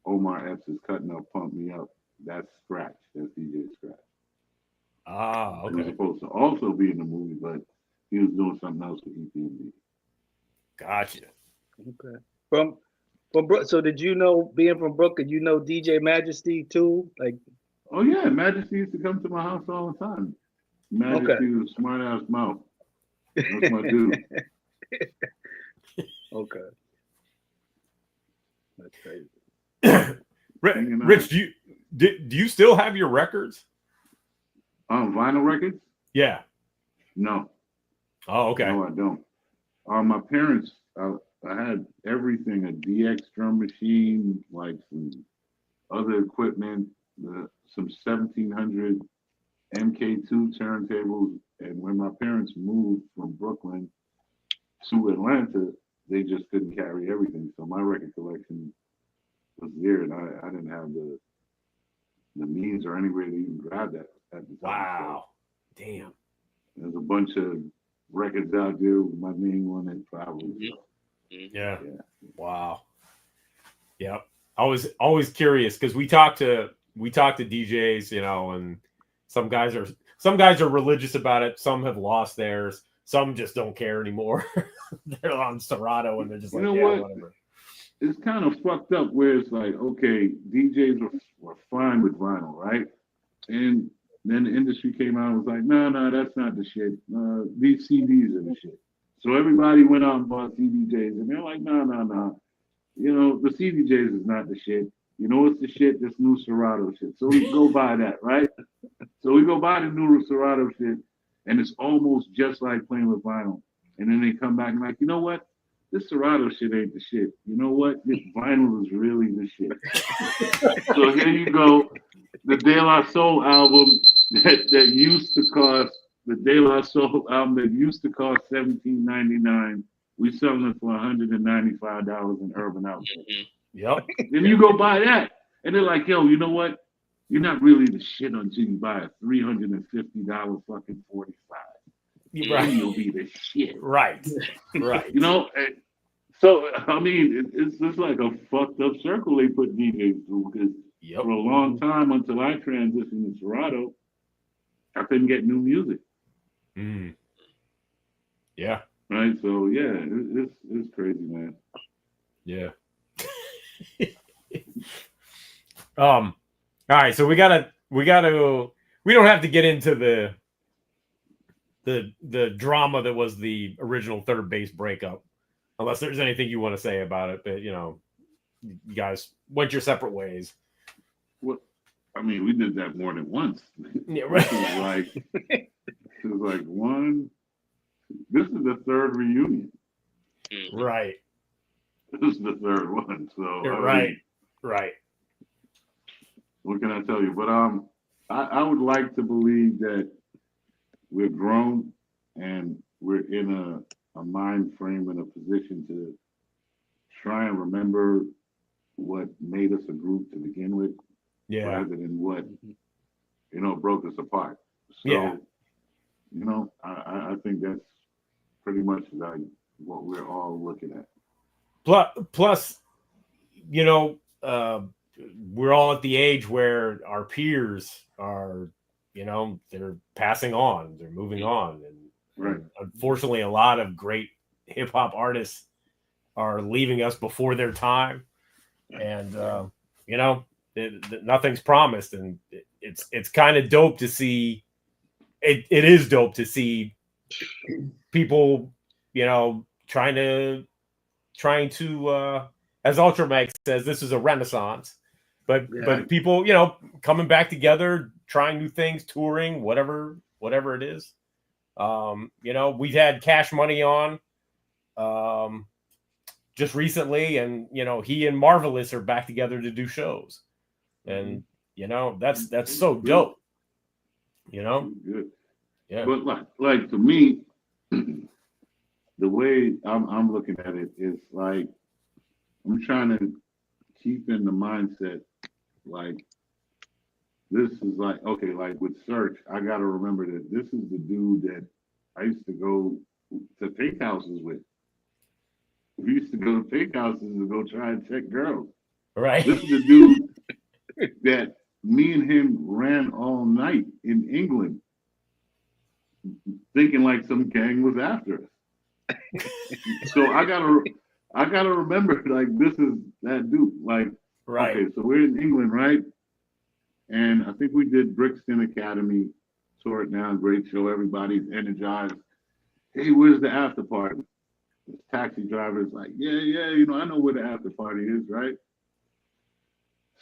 Omar Epps is cutting up Pump Me Up, that's Scratch. That's DJ Scratch. Ah, okay. He was supposed to also be in the movie, but he was doing something else with EPMD. Gotcha. Okay. So did you know, being from Brooklyn, you know DJ Majesty too? Like, oh yeah, Majesty used to come to my house all the time. Majesty was a smart ass mouth. That's my dude. Okay. That's crazy. Rich, do you still have your records? Vinyl records? Yeah. No. Oh, okay. No, I don't. My parents, I had everything: a DX drum machine, like some other equipment, some 1700 MK2 turntables. And when my parents moved from Brooklyn to Atlanta, they just couldn't carry everything. So my record collection was there, and I didn't have the means or any way to even grab that at the time. Wow. So damn. There's a bunch of records out there with my name on it, probably. Mm-hmm. Yeah. Wow. Yep. I was always curious because we talk to DJs, and some guys are religious about it. Some have lost theirs. Some just don't care anymore. They're on Serato and they're just like, whatever. It's kind of fucked up where it's like, okay, DJs were fine with vinyl, right? And then the industry came out and was like, no, that's not the shit. These CDs are the shit. So everybody went out and bought CDJs, and they're like, no. The CDJs is not the shit. You know what's the shit? This new Serato shit. So we go buy that, right? So we go buy the new Serato shit, and it's almost just like playing with vinyl. And then they come back and like, you know what? This Serato shit ain't the shit. You know what? This vinyl is really the shit. So here you go. The De La Soul album that used to cost $17.99. We selling it for $195 in Urban Outfitters. Yep. Then you go buy that. And they're like, yo, you know what? You're not really the shit until you buy a $350 fucking 45. Right. Then you'll be the shit. Right. Right. You know? So, I mean, it's just like a fucked up circle they put DJs through because for a long time until I transitioned to Serato, I couldn't get new music. Mm. Yeah. Right. So yeah, it's crazy, man. Yeah. All right. So we don't have to get into the drama that was the original third base breakup, unless there's anything you want to say about it. But you guys went your separate ways. Well, I mean, we did that more than once. Yeah, right. It was like one. This is the third reunion. Right. This is the third one. So right. What can I tell you? But I would like to believe that we're grown and we're in a mind frame and a position to try and remember what made us a group to begin with, rather than what broke us apart. So I think that's pretty much like what we're all looking at. Plus, we're all at the age where our peers are, they're passing on, they're moving on. And unfortunately, a lot of great hip hop artists are leaving us before their time. And, nothing's promised. And it's kind of dope to see. It is dope to see people, trying to as Ultramag says, this is a renaissance, but people, coming back together, trying new things, touring, whatever it is. We've had Cash Money on just recently, and he and Marvelous are back together to do shows, and that's so dope. Good. Yeah. But like to me, the way I'm looking at it is like I'm trying to keep in the mindset like this is like, okay, like with Search, I got to remember that this is the dude that I used to go to pink houses with. We used to go to pink houses to go try and check girls. Right. This is the dude that me and him ran all night in England thinking like some gang was after us. So I gotta remember, like, this is that dude. Like, right. Okay, so we're in England, right? And I think we did Brixton Academy, tore it down, great show. Everybody's energized. Hey, where's the after party? The taxi driver's like, yeah, I know where the after party is, right?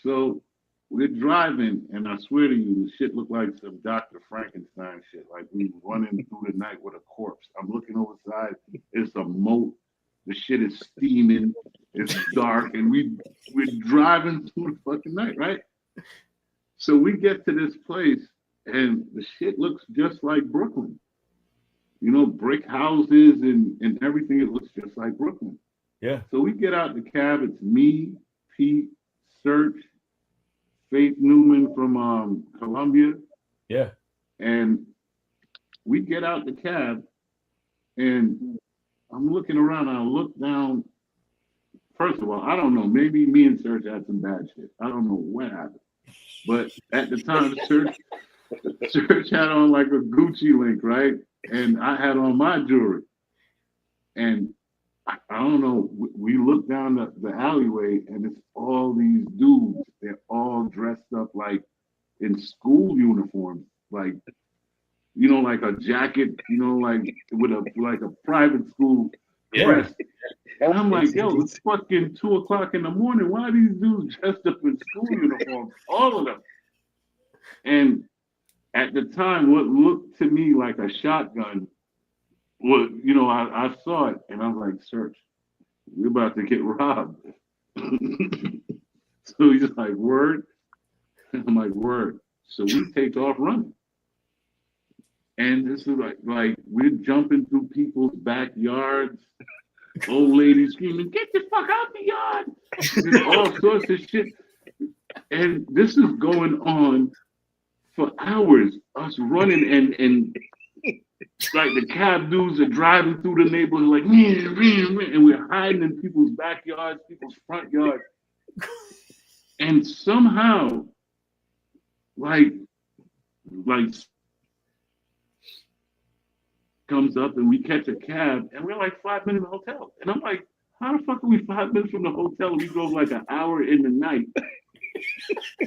So we're driving, and I swear to you, the shit looked like some Dr. Frankenstein shit. Like we running through the night with a corpse. I'm looking over the side. It's a moat. The shit is steaming. It's dark, and we're driving through the fucking night, right? So we get to this place, and the shit looks just like Brooklyn. Brick houses and everything. It looks just like Brooklyn. Yeah. So we get out the cab. It's me, Pete, Search, Faith Newman from Columbia. Yeah. And we get out the cab, and I'm looking around. And I look down. First of all, I don't know. Maybe me and Serge had some bad shit. I don't know what happened. But at the time, Serge had on like a Gucci link, right? And I had on my jewelry. And I don't know. We look down the alleyway, and it's all these dudes. They're all dressed up like in school uniforms, like like a jacket, like with a private school dress. And I'm like, yo, it's fucking 2:00 in the morning. Why are these dudes dressed up in school uniforms? All of them. And at the time, what looked to me like a shotgun was, I saw it, and I was like, Search, we're about to get robbed. So he's like, word? I'm like, word. So we take off running. And this is like we're jumping through people's backyards. Old ladies screaming, get the fuck out the yard. There's all sorts of shit. And this is going on for hours. Us running and like the cab dudes are driving through the neighborhood like, and we're hiding in people's backyards, people's front yards. And somehow, like comes up and we catch a cab and we're like 5 minutes in the hotel. And I'm like, how the fuck are we 5 minutes from the hotel and we drove like an hour in the night?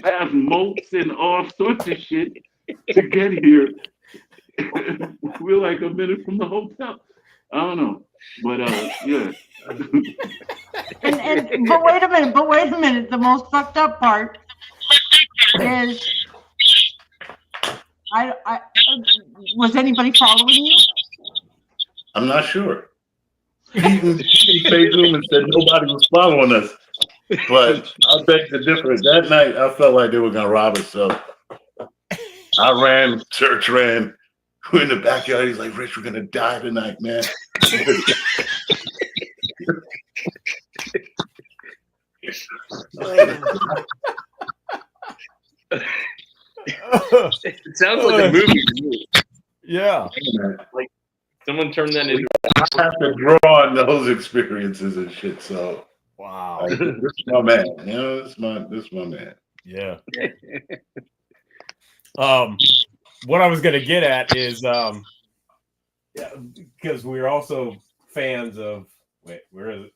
Past moats and all sorts of shit to get here. We're like a minute from the hotel. I don't know. But yeah. But wait a minute. The most fucked up part is I was anybody following you? I'm not sure. He paid room and said nobody was following us. But I beg to differ. That night, I felt like they were going to rob us. So I ran, Church ran. We're in the backyard. He's like, Rich, we're going to die tonight, man. It sounds like a movie to me. Yeah. Like someone turned that into. I have to draw on those experiences and shit. So wow, this is my man. You know, this is my man. Yeah. What I was gonna get at is yeah, because we're also fans of where is it?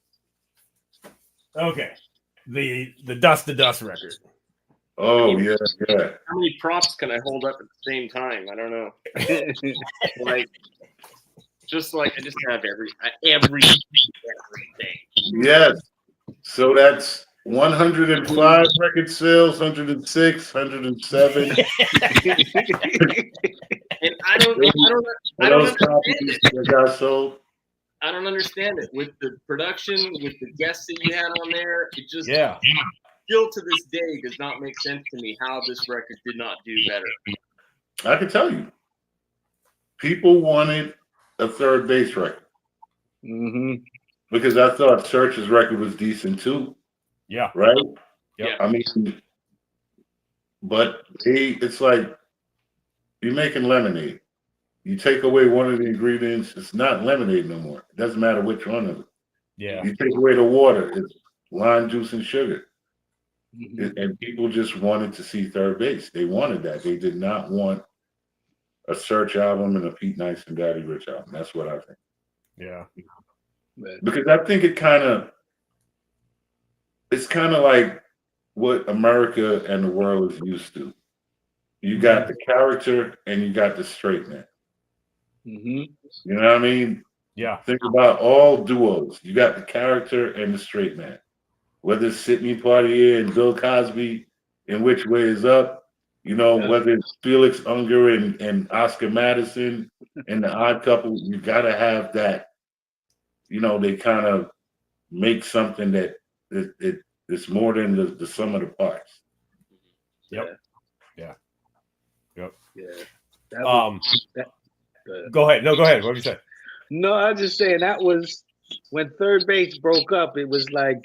Okay, the Dust to Dust record. Oh yeah. How many props can I hold up at the same time? I don't know. I just have everything. Yes. So that's 105 record sales, 106, 107. And I don't understand it. I don't understand it with the production, with the guests that you had on there. It just still to this day does not make sense to me how this record did not do better. I can tell you, people wanted a third bass record because I thought Search's record was decent too. Yeah. Right. Yeah. I mean, but it's like you're making lemonade. You take away one of the ingredients, it's not lemonade no more. It doesn't matter which one of it. Yeah. You take away the water, it's lime juice and sugar. And people just wanted to see third bass. They wanted that. They did not want a Search album and a Pete Nice and Daddy Rich album. That's what I think. Yeah. Because I think it's kind of like what America and the world is used to. You got the character and you got the straight man. You know what I mean? Yeah. Think about all duos. You got the character and the straight man. Whether it's Sidney Poitier and Bill Cosby in Which Way Is Up, you know, whether it's Felix Unger and Oscar Madison and the Odd Couple, you got to have that, you know, they kind of make something that it's more than the sum of the parts. Yep. Yeah. Go ahead. No, go ahead. What did you say? No, I was just saying that was when third bass broke up. It was like,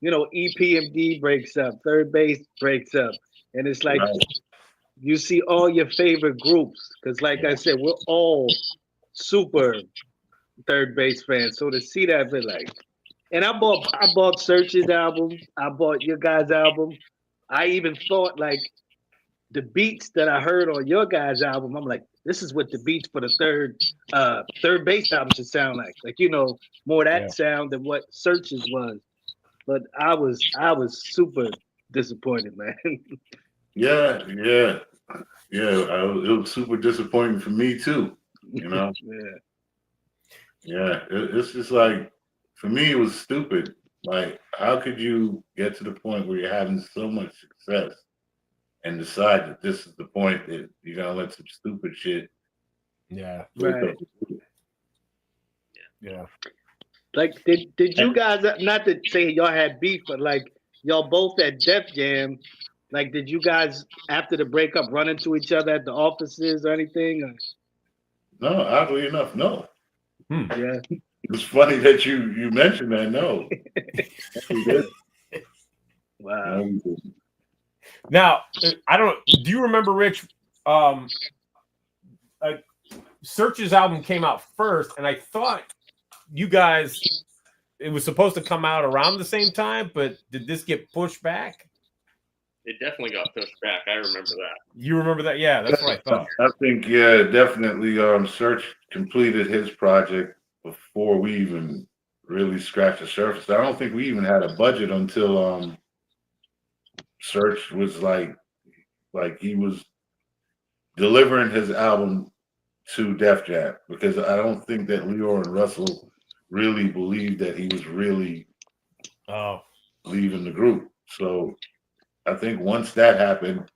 you know, EPMD breaks up, third bass breaks up, and it's like you see all your favorite groups because, like I said, we're all super third bass fans. So to see that, been like, and I bought Search's album, I bought your guys' album. I even thought like the beats that I heard on your guys' album, I'm like, this is what the beats for the third bass album should sound like. Like, you know, more that sound than what Search's was. But I was super disappointed, man. It was super disappointing for me too. You know. It's just like, for me, it was stupid. Like, how could you get to the point where you're having so much success and decide that this is the point that you're gonna let some stupid shit? Yeah. Right. Yeah. Like, did you guys, not to say y'all had beef, but like y'all both at Def Jam, like did you guys after the breakup run into each other at the offices or anything? Or? No, oddly enough, no. Yeah. It's funny that you mentioned that. No. Wow. Now, I don't. Do you remember, Rich? Search's album came out first, and I thought you guys. It was supposed to come out around the same time, but did this get pushed back? It definitely got pushed back. I remember that. You remember that? Yeah, that's what I thought. I think, yeah, definitely. Search completed his project before we even really scratched the surface. I don't think we even had a budget until Search was like he was delivering his album to Def Jam, because I don't think that Leo and Russell really believed that he was really leaving the group. So I think once that happened,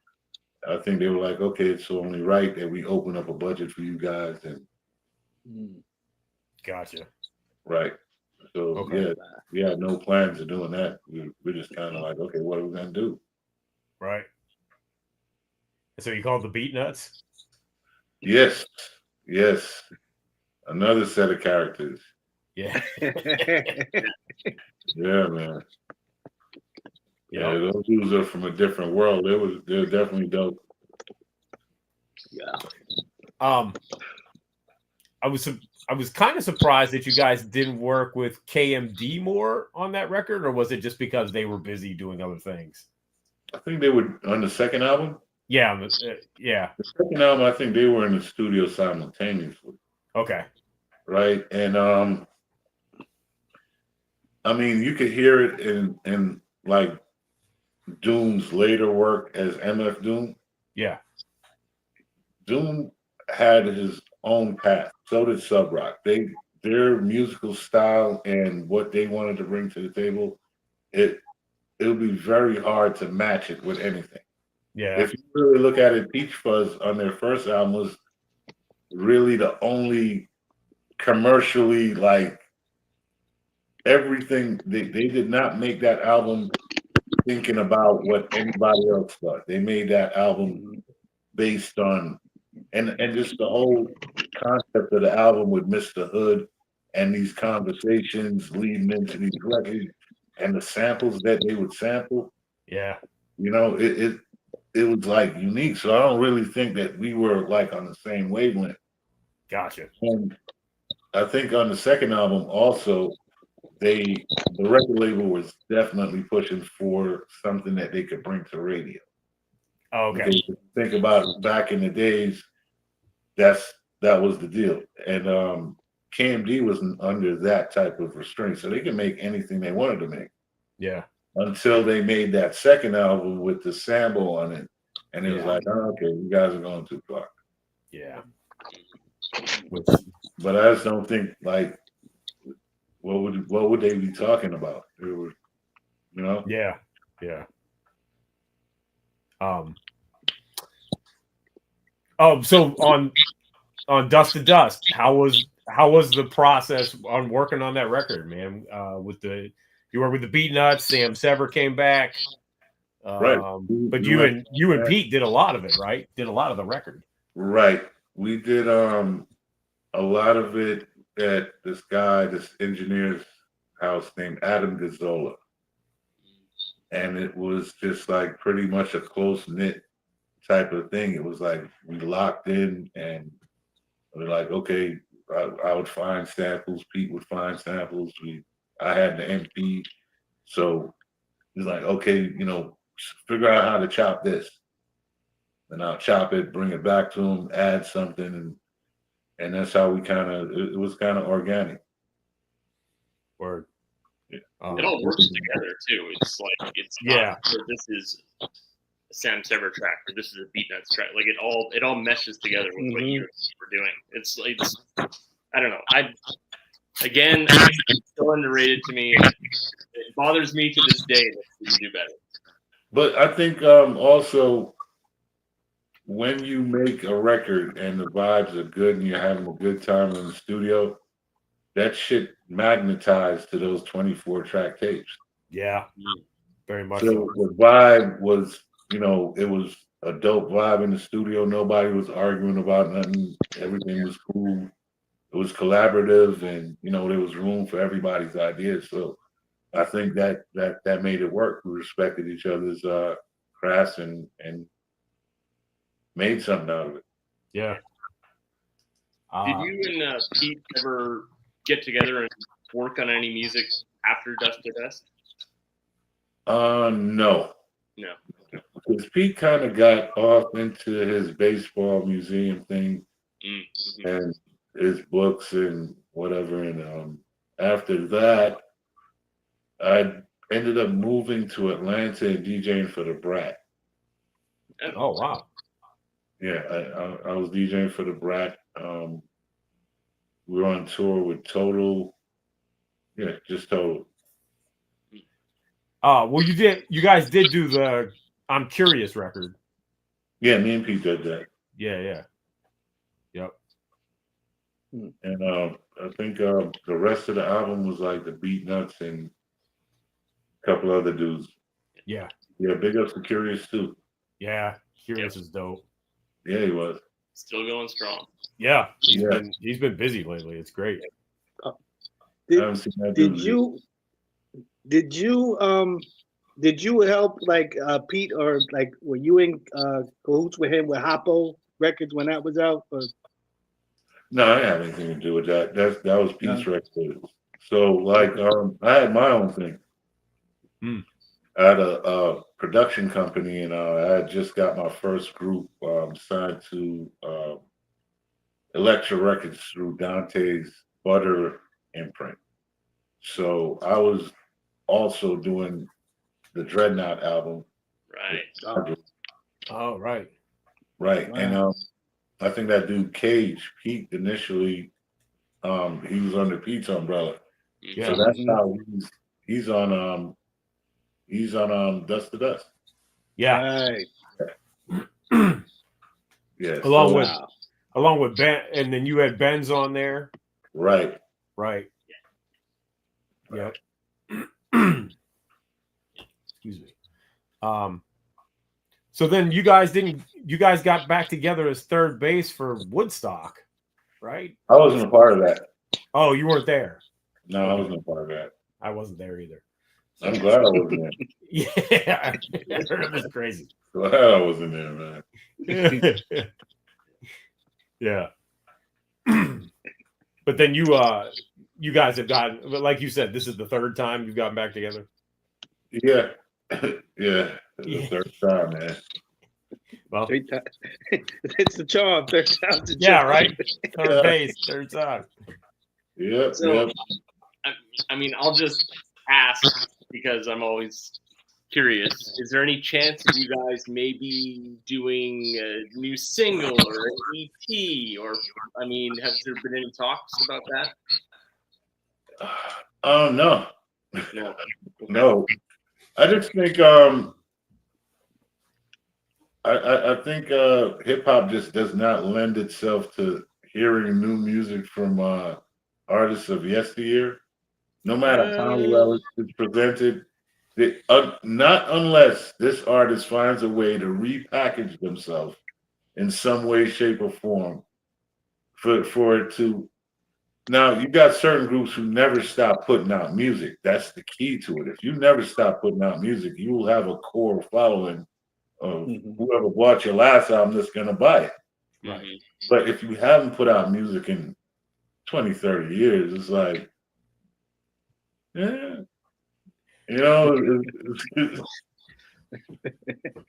I think they were like, okay, it's only right that we open up a budget for you guys. And gotcha. Right. So yeah, we had no plans of doing that. We're just kind of like, okay, what are we gonna do? Right. So you called the Beat Nuts? Yes. Another set of characters. Yeah. Yeah, man. Yeah, those dudes are from a different world. They're definitely dope. Yeah. I was kind of surprised that you guys didn't work with KMD more on that record, or was it just because they were busy doing other things? I think they were on the second album. Yeah, yeah. The second album, I think they were in the studio simultaneously. Okay. Right, and I mean, you could hear it in like Doom's later work as MF Doom. Yeah. Doom had his own path. So did Sub Rock. Their musical style and what they wanted to bring to the table, it would be very hard to match it with anything. Yeah. If you really look at it, Peach Fuzz on their first album was really the only commercially, like, everything. They did not make that album thinking about what anybody else thought. They made that album based on and just the whole concept of the album with Mr. Hood and these conversations leading into these records and the samples that they would sample. Yeah. You know, it was like unique. So I don't really think that we were like on the same wavelength. Gotcha. And I think on the second album also, the record label was definitely pushing for something that they could bring to radio. Oh, okay. Because if you think about it, back in the days, that was the deal. And KMD was under that type of restraint, so they could make anything they wanted to make. Yeah. Until they made that second album with the sample on it, and it was like, oh, okay, you guys are going too far. Yeah. But I just don't think, like, what would they be talking about? It was, you know? Yeah. So on Dust to Dust, how was the process on working on that record, man? You were with the Beat Nuts, Sam Sever came back. Right. But you and Pete did a lot of it, right? Did a lot of the record. Right. We did a lot of it at this engineer's house named Adam Gazzola. And it was just like pretty much a close-knit type of thing. It was like we locked in and we're like, okay, I would find samples, Pete would find samples. I had the MP. So it's like, okay, you know, figure out how to chop this. And I'll chop it, bring it back to him, add something, and that's how we it was kind of organic. Word. It all works together too. It's like not this is a Sam Sever track or this is a Beat Nuts track. Like it all meshes together with what you were doing. It's I don't know. It's still underrated to me. It bothers me to this day that you do better. But I think also when you make a record and the vibes are good and you're having a good time in the studio, that shit magnetized to those 24 track tapes. Yeah, very much. So the vibe was, you know, it was a dope vibe in the studio. Nobody was arguing about nothing. Everything was cool. It was collaborative, and you know there was room for everybody's ideas. So I think that made it work. We respected each other's crafts and made something out of it. Yeah. Did you and Pete ever get together and work on any music after Dust to Dust? No. No. Because Pete kind of got off into his baseball museum thing and his books and whatever. And after that, I ended up moving to Atlanta and DJing for the Brat. Oh, wow. Yeah, I was DJing for the Brat. We were on tour with Total. Yeah, just Total. Well, you guys did do the I'm Curious record. Yeah, me and Pete did that. Yeah. Yep. And I think the rest of the album was like the Beat Nuts and a couple other dudes. Yeah. Yeah, big ups to Curious too. Yeah, Curious is dope. Yeah, he was. Still going strong. Yeah, he's been busy lately. It's great. Did you help like Pete, or like were you in cahoots with him with Hoppo Records when that was out? Or? No, I didn't have anything to do with that. That was Pete's record. So like I had my own thing. I had a production company, and I had just got my first group signed to Elektra Records through Dante's Butter imprint. So I was also doing the Dreadnought album. Right. Oh, right. Right. Wow. And I think that dude Cage, Pete initially, he was under Pete's umbrella. Yeah. So that's how he's on Dust to Dust. Yeah. Right. Yeah. Along with Ben, and then you had Ben's on there. Right. Right. Yep. Excuse me. So then you guys got back together as third base for Woodstock, right? I wasn't a part of that. Oh, you weren't there. No, I wasn't a part of that. I wasn't there either. I'm glad I wasn't there. Yeah, it was crazy. Glad I wasn't there, man. Yeah. But then you guys have gotten, like you said, this is the third time you've gotten back together. Yeah. Yeah. It's the third time, man. Well, it's the charm. Third time's the charm. Yeah, right. Third base, third time. Yep. So, I mean, I'll just ask because I'm always curious. Is there any chance of you guys maybe doing a new single or an EP? Or, I mean, has there been any talks about that? No. No. No. I just think I think hip hop just does not lend itself to hearing new music from artists of yesteryear. No matter how well it's presented, not unless this artist finds a way to repackage themselves in some way, shape, or form for it to. Now, you got certain groups who never stop putting out music. That's the key to it. If you never stop putting out music, you will have a core following of whoever bought your last album that's going to buy it. Right. But if you haven't put out music in 20, 30 years, it's like, yeah, you know.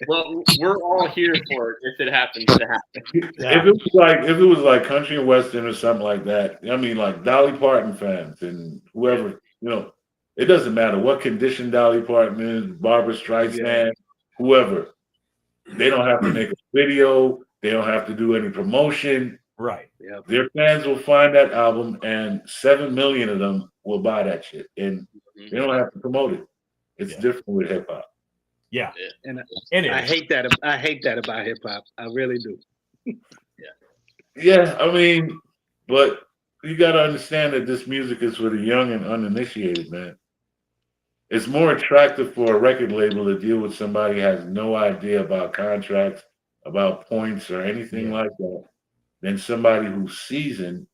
Well, we're all here for it if it happens to happen. Yeah. If it was like country and western or something like that, I mean, like Dolly Parton fans and whoever, you know, it doesn't matter what condition Dolly Parton is, Barbara Streisand, whoever. They don't have to make a video. They don't have to do any promotion. Right. Yep. Their fans will find that album, and 7 million of them will buy that shit, and they don't have to promote it. It's different with hip hop. Yeah, and I hate that. I hate that about hip hop. I really do. Yeah, I mean, but you got to understand that this music is for the young and uninitiated, man. It's more attractive for a record label to deal with somebody who has no idea about contracts, about points, or anything like that, than somebody who's seasoned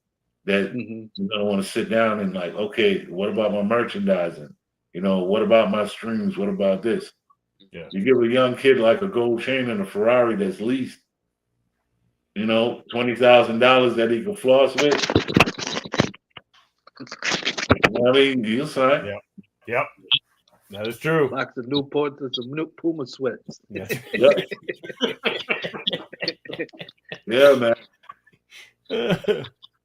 that you don't want to sit down and like, okay, what about my merchandising? You know, what about my streams? What about this? Yeah. You give a young kid like a gold chain and a Ferrari that's leased, $20,000 that he can floss with. I mean, he'll sign. Yep. That is true. Box of Newports and some new Puma sweats. Yes. Yep. Yeah, man.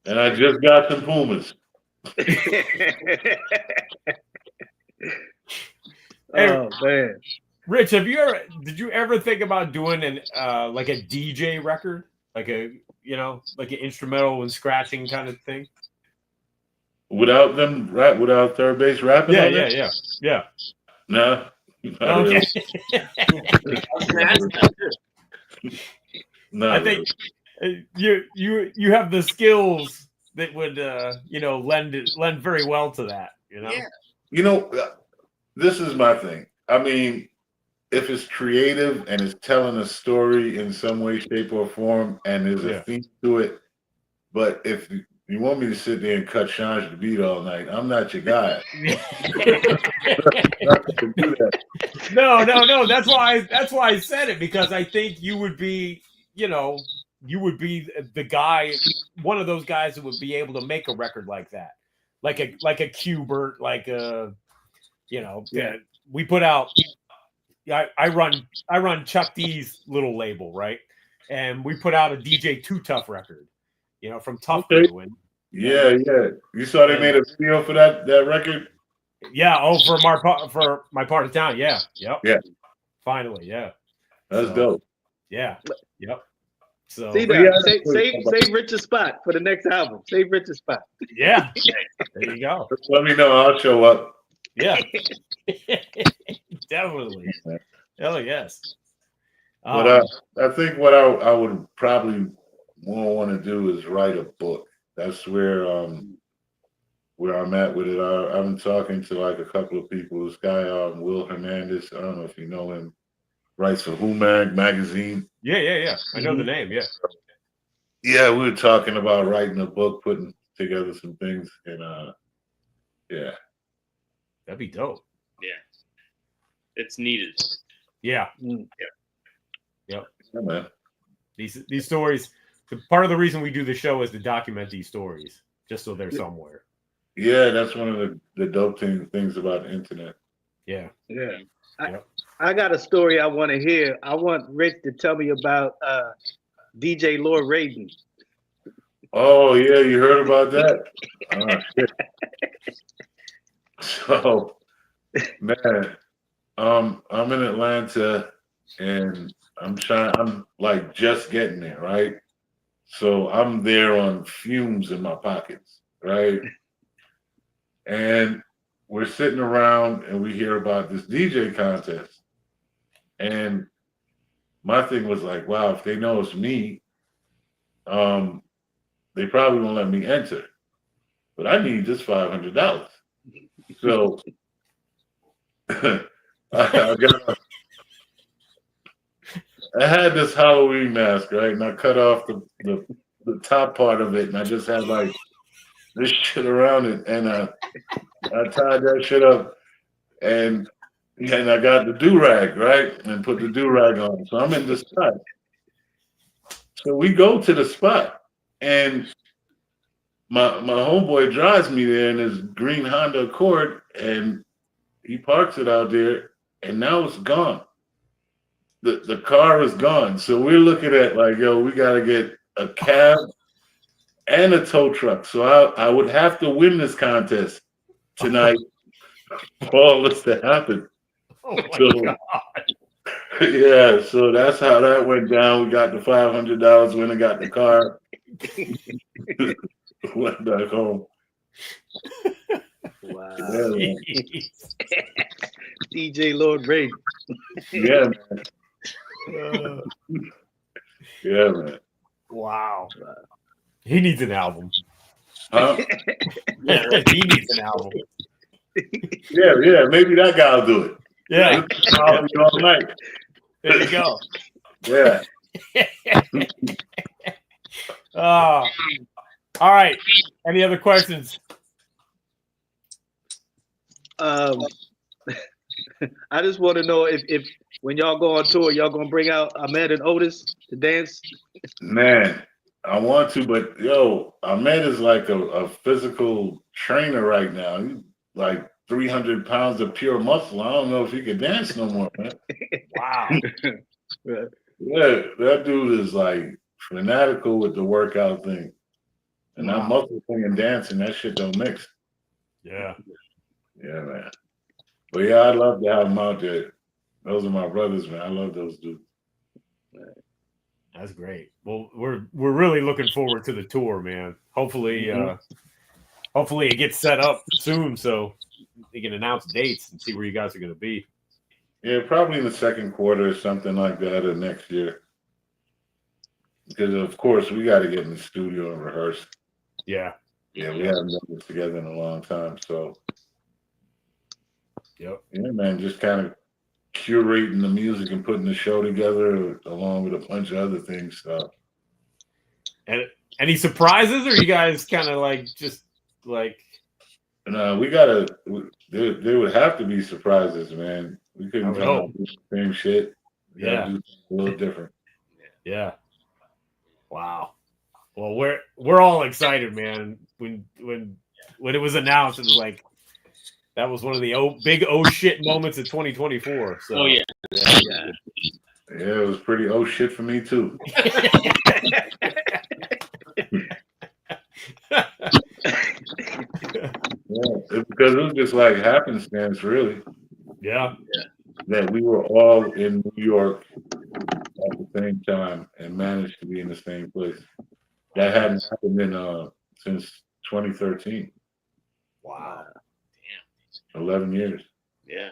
And I just got some Pumas. Oh man, Rich, did you ever think about doing an like a DJ record, like an instrumental and scratching kind of thing? Without them, without third base rapping? Yeah. No. Okay. No, I think you have the skills that would lend very well to that. Yeah. This is my thing. I mean, if it's creative and it's telling a story in some way, shape, or form, and there's a theme to it, but if you want me to sit there and cut Change the beat all night, I'm not your guy. No. That's why I said it, because I think you would be, the guy, one of those guys that would be able to make a record like that, like a Qbert, like a, we put out. I run Chuck D's little label, right? And we put out a DJ Too Tough record, from Tough Crew. And yeah. You saw they made a video for that record? Yeah. Oh, for my part of town. Yeah. Yep. Yeah. Finally. Yeah. That's dope. Yeah. Yep. So save Rich's spot for the next album. Save Rich's spot. Yeah. There you go. Let me know. I'll show up. Yeah. Definitely. Hell yes. But I think what I would probably more want to do is write a book. That's where I'm at with it. I've been talking to like a couple of people. This guy, Will Hernandez, I don't know if you know him, writes for Who Mag magazine. Yeah. I know the name. Yeah. Yeah, we were talking about writing a book, putting together some things, and yeah. That'd be dope. Yeah. It's needed. Yeah. Yep. Yeah, man. These stories, part of the reason we do the show is to document these stories, just so they're somewhere. Yeah, that's one of the dope things about the internet. Yeah. I got a story I want to hear. I want Rich to tell me about DJ Lord Raiden. Oh yeah, you heard about that? Oh, shit. So, man, I'm in Atlanta and I'm like just getting there, right? So I'm there on fumes in my pockets, right? And we're sitting around and we hear about this DJ contest. And my thing was like, wow, if they know it's me, they probably won't let me enter. But I need just $500. So I had this Halloween mask, right? And I cut off the top part of it, and I just had like this shit around it, and I tied that shit up, and I got the do-rag, right? And put the do-rag on. So I'm in the spot. So we go to the spot, and my homeboy drives me there in his green Honda Accord, and he parks it out there, and now it's gone. The car is gone. So we're looking at like, yo, we got to get a cab and a tow truck. So I would have to win this contest tonight for all this to happen. Oh my God. Yeah, so that's how that went down. We got the $500, went and got the car. Went back home. Wow. Yeah, DJ Lord Raiden. yeah, man. Yeah, man. Wow. He needs an album. Huh? Yeah, he needs an album. Yeah, maybe that guy will do it. Yeah. I'll be all night. There you go. Yeah. All right. Any other questions? I just want to know if when y'all go on tour, y'all gonna bring out Ahmed and Otis to dance. Man, I want to, but yo, Ahmed is like a physical trainer right now. He's like 300 pounds of pure muscle. I don't know if he can dance no more, man. Wow. Yeah, that dude is like fanatical with the workout thing. And that muscle thing and dancing, that shit don't mix. Yeah. Yeah, man. But yeah, I'd love to have them out there. Those are my brothers, man. I love those dudes. That's great. Well, we're really looking forward to the tour, man. Hopefully, hopefully it gets set up soon so they can announce dates and see where you guys are going to be. Yeah, probably in the second quarter or something like that of next year. Because of course we got to get in the studio and rehearse. Yeah. Yeah, we haven't done this together in a long time, so. Yep. Yeah, man, just kind of curating the music and putting the show together along with a bunch of other things. So. And any surprises, or you guys kind of like just like? No, we gotta. There would have to be surprises, man. We couldn't come out with the same shit. We gotta do a little different. Yeah. Wow. Well, we're all excited, man. When it was announced, it was like that was one of the big shit moments of 2024. So. Oh yeah. Yeah, it was pretty shit for me too. Yeah, because it was just like happenstance, really. Yeah. That we were all in New York at the same time and managed to be in the same place. That hadn't happened in since 2013. Wow. Damn. 11 years. Yeah.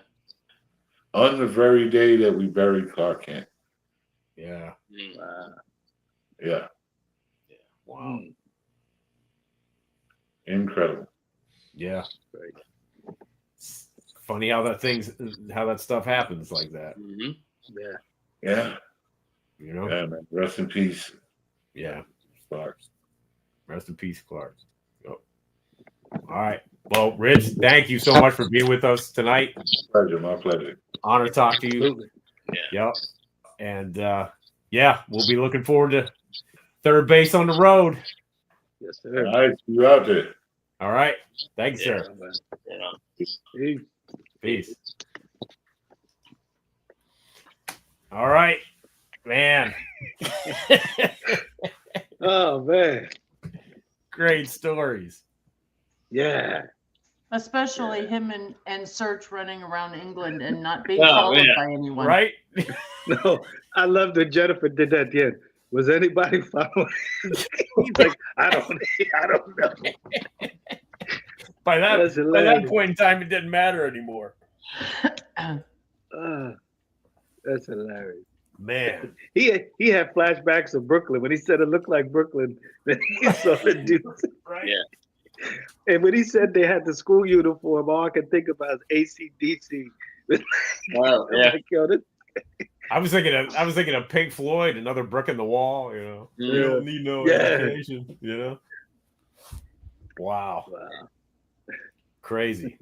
On the very day that we buried Clark Kent. Yeah. Yeah. Wow. Incredible. Yeah. It's funny how that stuff happens like that. Mm-hmm. Yeah. You know? Yeah, man. Rest in peace. Yeah. Clark. Rest in peace, Clark. Yep. All right. Well, Rich, thank you so much for being with us tonight. My pleasure. Honor to talk to you. Yeah. Yep. And we'll be looking forward to third base on the road. Yes, sir. All right, see you out there. All right. Thanks, sir. Yeah. Peace. All right, man. Oh man. Great stories. Yeah. Especially him and Search running around England and not being followed by anyone. Right? No, I love that Jennifer did that yet. Was anybody following? He's like, I don't know. By that point in time, it didn't matter anymore. That's hilarious. Man. He had flashbacks of Brooklyn when he said it looked like Brooklyn. Then he saw the dudes. Right. Yeah. And when he said they had the school uniform, all I could think about is ACDC. Wow. Yeah. Like, yo, this, I was thinking of Pink Floyd, another brick in the wall, you know. You don't need no education, you know. Wow. Crazy.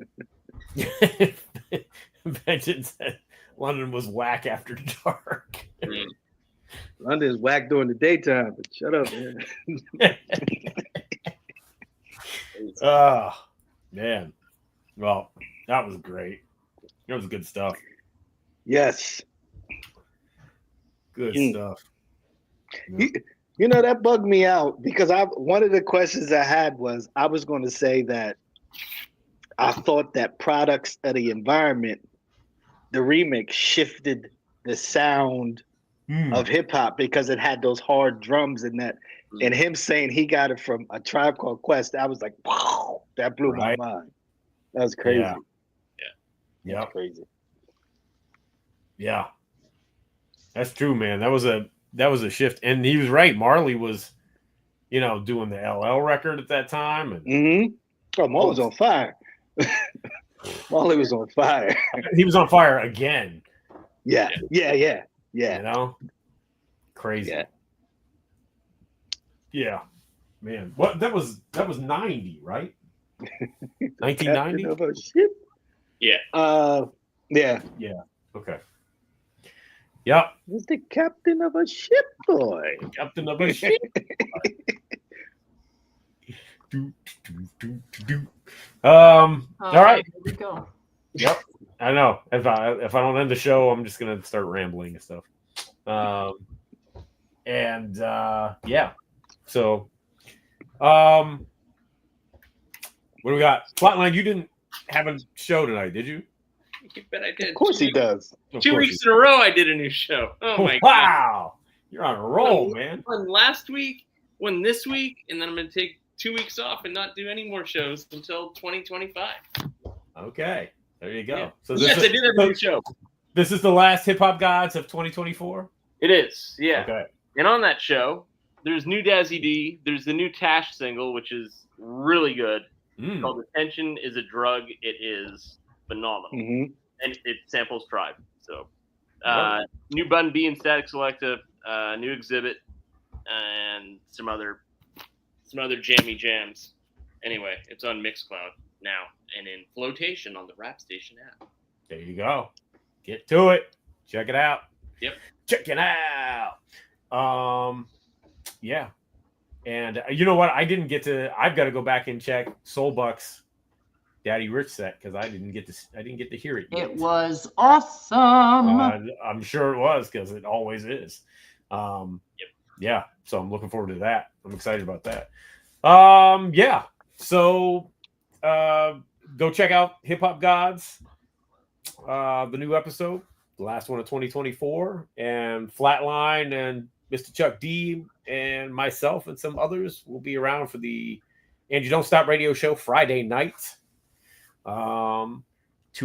Benjamin said London was whack after dark. London's whack during the daytime, but shut up, man. Oh, man. Well, that was great. That was good stuff. Yes. Good stuff. You know, that bugged me out because one of the questions I had was I was going to say that I thought that Products of the Environment, the remix, shifted the sound of hip hop because it had those hard drums and that. And him saying he got it from A Tribe Called Quest, I was like, wow, that blew my mind. That was crazy. Yeah. That's crazy. Yeah. That's true, man. That was a shift. And he was right. Marley was, doing the LL record at that time. And Oh, Marley was on fire. Marley was on fire. He was on fire again. Yeah. Crazy. Yeah. Man. What that was 90, right? 1990? Shit. Yeah. Yeah. Yeah. Okay. Yep. He's the captain of a ship, boy. Captain of a ship. All right. Here we go. Yep. I know. If I don't end the show, I'm just gonna start rambling and stuff. Yeah. So, what do we got? Flatline, you didn't have a show tonight, did you? You bet I did. Of course he does. 2 weeks in a row, I did a new show. Oh my god! Wow, you're on a roll, man. One last week, one this week, and then I'm gonna take 2 weeks off and not do any more shows until 2025. Okay, there you go. Yeah. So yes, I did have a new show. This is the last Hip Hop Gods of 2024. It is, yeah. Okay. And on that show, there's new Dazzy D. There's the new Tash single, which is really good. Called "Attention Is a Drug." It is phenomenal, and it samples Tribe. So, new Bun B and Static Selecta, new Exhibit, and some other jammy jams. Anyway, it's on Mixcloud now and in flotation on the Rap Station app. There you go. Get to it. Check it out. Yep. Check it out. Yeah. And you know what? I've got to go back and check Soulbuck's Daddy Rich set because I didn't get to hear it yet. It was awesome. I'm sure it was because it always is. Yeah. So I'm looking forward to that. I'm excited about that. Yeah. So go check out Hip Hop Gods, the new episode, the last one of 2024, and Flatline and Mr. Chuck D and myself and some others will be around for the And You Don't Stop radio show Friday night. 2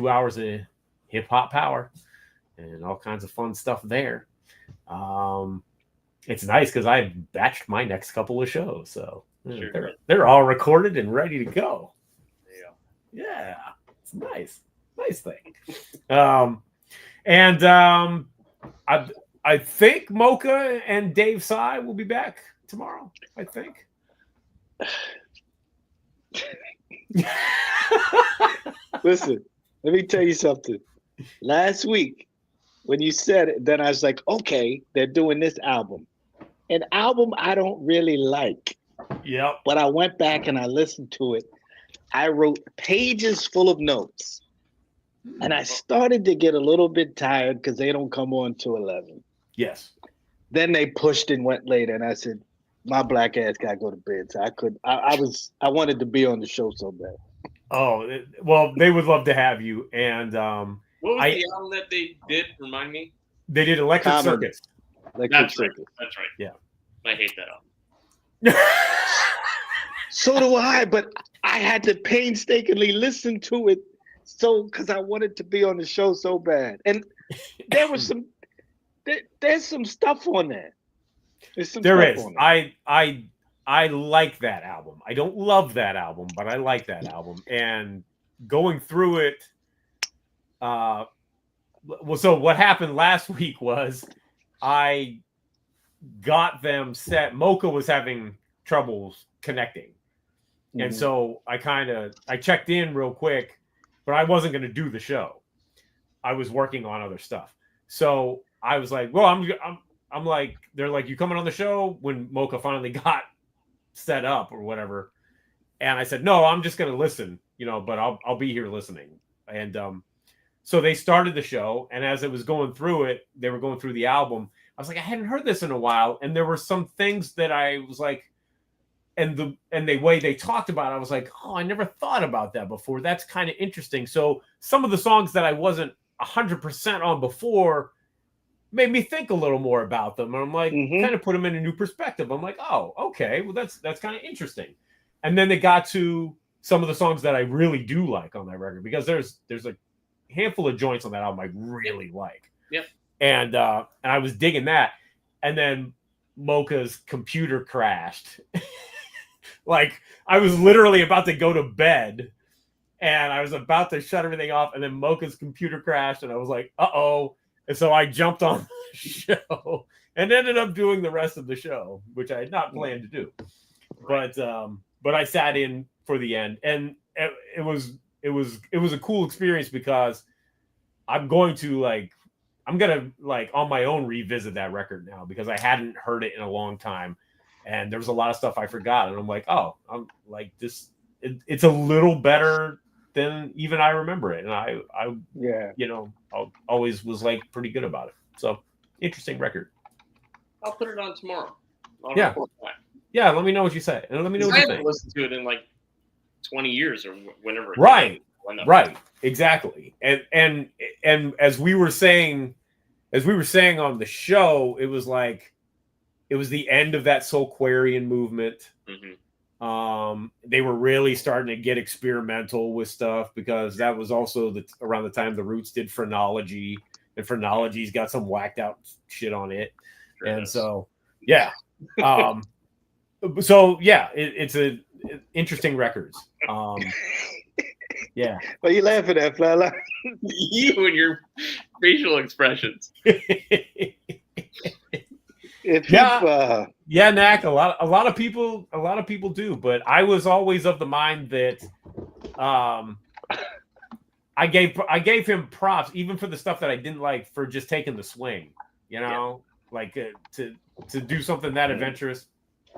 hours of hip hop power and all kinds of fun stuff there. It's nice because I batched my next couple of shows, so they're all recorded and ready to go. Yeah, it's nice thing. I think Mocha and Dave Sy will be back tomorrow. I think. Listen, let me tell you something. Last week, when you said it, then I was like, okay, they're doing this album. An album I don't really like. Yep. But I went back and I listened to it. I wrote pages full of notes. And I started to get a little bit tired because they don't come on till 11. Yes. Then they pushed and went later, and I said, my black ass gotta go to bed. So I wanted to be on the show so bad. Oh, well, they would love to have you. And what was the album that they did? Remind me. They did Electric Circus. Electric Circus. That's right. Yeah. I hate that album. So do I, but I had to painstakingly listen to it because I wanted to be on the show so bad. And there was there's some stuff on there. There is. I like that album. I don't love that album, but I like that album. And going through it, so what happened last week was I got them set. Mocha was having troubles connecting. And so I checked in real quick, but I wasn't going to do the show. I was working on other stuff. So I was like, well, I'm like, they're like, you coming on the show when Mocha finally got set up or whatever. And I said, no, I'm just going to listen, but I'll be here listening. And so they started the show. And as it was going through it, they were going through the album. I was like, I hadn't heard this in a while. And there were some things that I was like, and the way they talked about it, I was like, oh, I never thought about that before. That's kind of interesting. So some of the songs that I wasn't 100% on before made me think a little more about them. And I'm like, kind of put them in a new perspective. I'm like, oh, okay, well, that's kind of interesting. And then they got to some of the songs that I really do like on that record, because there's a handful of joints on that album I really like. Yep. And I was digging that. And then Mocha's computer crashed. Like, I was literally about to go to bed and I was about to shut everything off, and then Mocha's computer crashed, and I was like, uh-oh. And so I jumped on the show and ended up doing the rest of the show, which I had not planned to do. But I sat in for the end, and it was a cool experience because I'm going to on my own revisit that record now because I hadn't heard it in a long time, and there was a lot of stuff I forgot, and I'm like, oh, I'm like this. It's a little better than even I remember it, and I always was like pretty good about it. So interesting record. I'll put it on tomorrow. Yeah. Let me know what you say, and let me know what you think. I haven't listened to it in like 20 years or whenever. Right. Exactly. And as we were saying on the show, it was like it was the end of that Soulquarian movement. Mm-hmm. They were really starting to get experimental with stuff because that was also around the time the Roots did Phrenology, and Phrenology's got some whacked out shit on it. Sure and is. So yeah. It's interesting records. Yeah. What are you laughing at, Flyla? You and your facial expressions. Knack. A lot of people do, but I was always of the mind that I gave him props even for the stuff that I didn't like for just taking the swing. Like to do something that adventurous.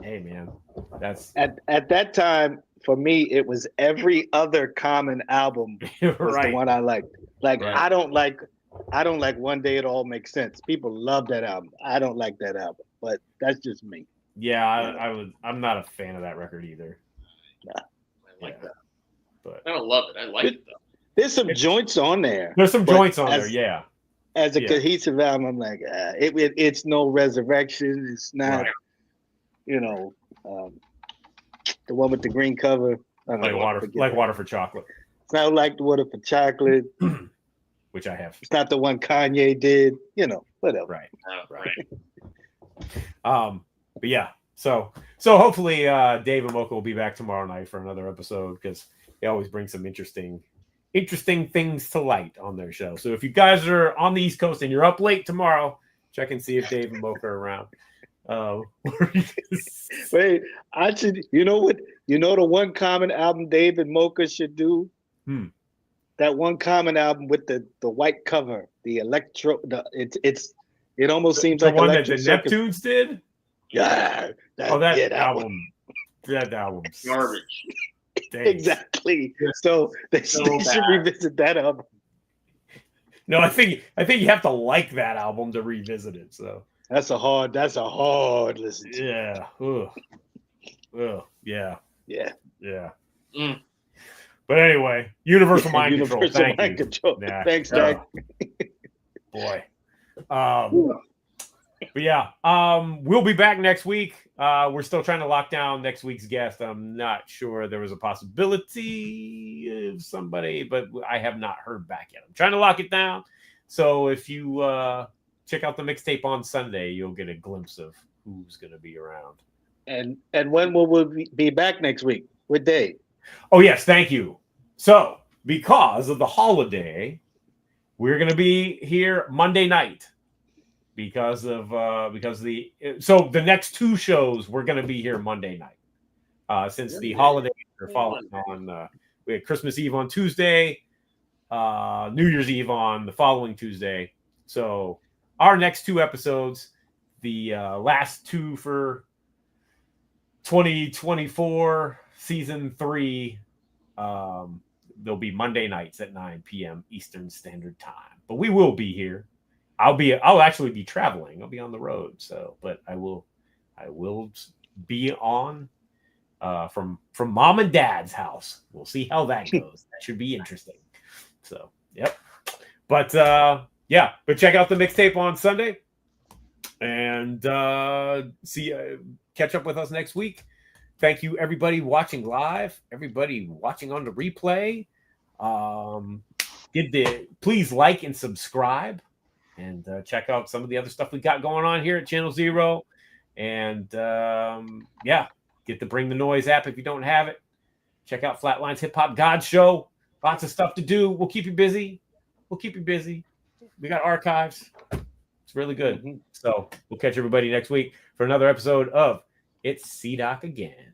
Hey man, that's at that time for me. It was every other Common album was the one I liked. I don't like One Day It All Makes Sense. People love that album. I don't like that album, but that's just me. Yeah, I'm not a fan of that record either. Yeah, I like that, but I don't love it. I like it though. There's some joints on there. There's some joints on there. Yeah. As a cohesive album, I'm like, it's no Resurrection. It's not. Right. The one with the green cover. Like Water for Chocolate. It's not like the Water for Chocolate. Which I have. It's not the one Kanye did. Whatever. Right. But yeah. So hopefully Dave and Mocha will be back tomorrow night for another episode because they always bring some interesting things to light on their show. So if you guys are on the East Coast and you're up late tomorrow, check and see if Dave and Mocha are around. Wait, I should. You know what? The one Common album Dave and Mocha should do. That one Common album with the white cover, the electro. It almost seems like one that the Neptunes did. Yeah. That album. That album's garbage. Dang. Exactly. So they should revisit that album. No, I think you have to like that album to revisit it. So. That's a hard listen to. Yeah. Ugh. Yeah. Mm. But anyway, Universal Mind Control. Thank you. Control. Nah, thanks, Jack. Boy. But yeah, we'll be back next week. We're still trying to lock down next week's guest. I'm not sure there was a possibility of somebody, but I have not heard back yet. I'm trying to lock it down. So if you check out the mixtape on Sunday, you'll get a glimpse of who's going to be around. And when will we be back next week? What day? Oh, yes. Thank you. So because of the holiday, we're going to be here Monday night because the next two shows we're going to be here Monday night since the holidays are falling on. We had Christmas Eve on Tuesday, New Year's Eve on the following Tuesday. So our next two episodes, the last two for 2024 season 3, they'll be Monday nights at 9 p.m. Eastern Standard Time. But we will be here. I'll actually be traveling. I'll be on the road. So, but I will be on from Mom and Dad's house. We'll see how that goes. That should be interesting. So, yep. But but check out the mixtape on Sunday and catch up with us next week. Thank you, everybody watching live, everybody watching on the replay. Please like and subscribe, and check out some of the other stuff we got going on here at Channel Zero. And get the Bring the Noise app if you don't have it. Check out Flatline's Hip Hop God Show. Lots of stuff to do. We'll keep you busy. We got archives. It's really good. So we'll catch everybody next week for another episode of It's C-Doc Again.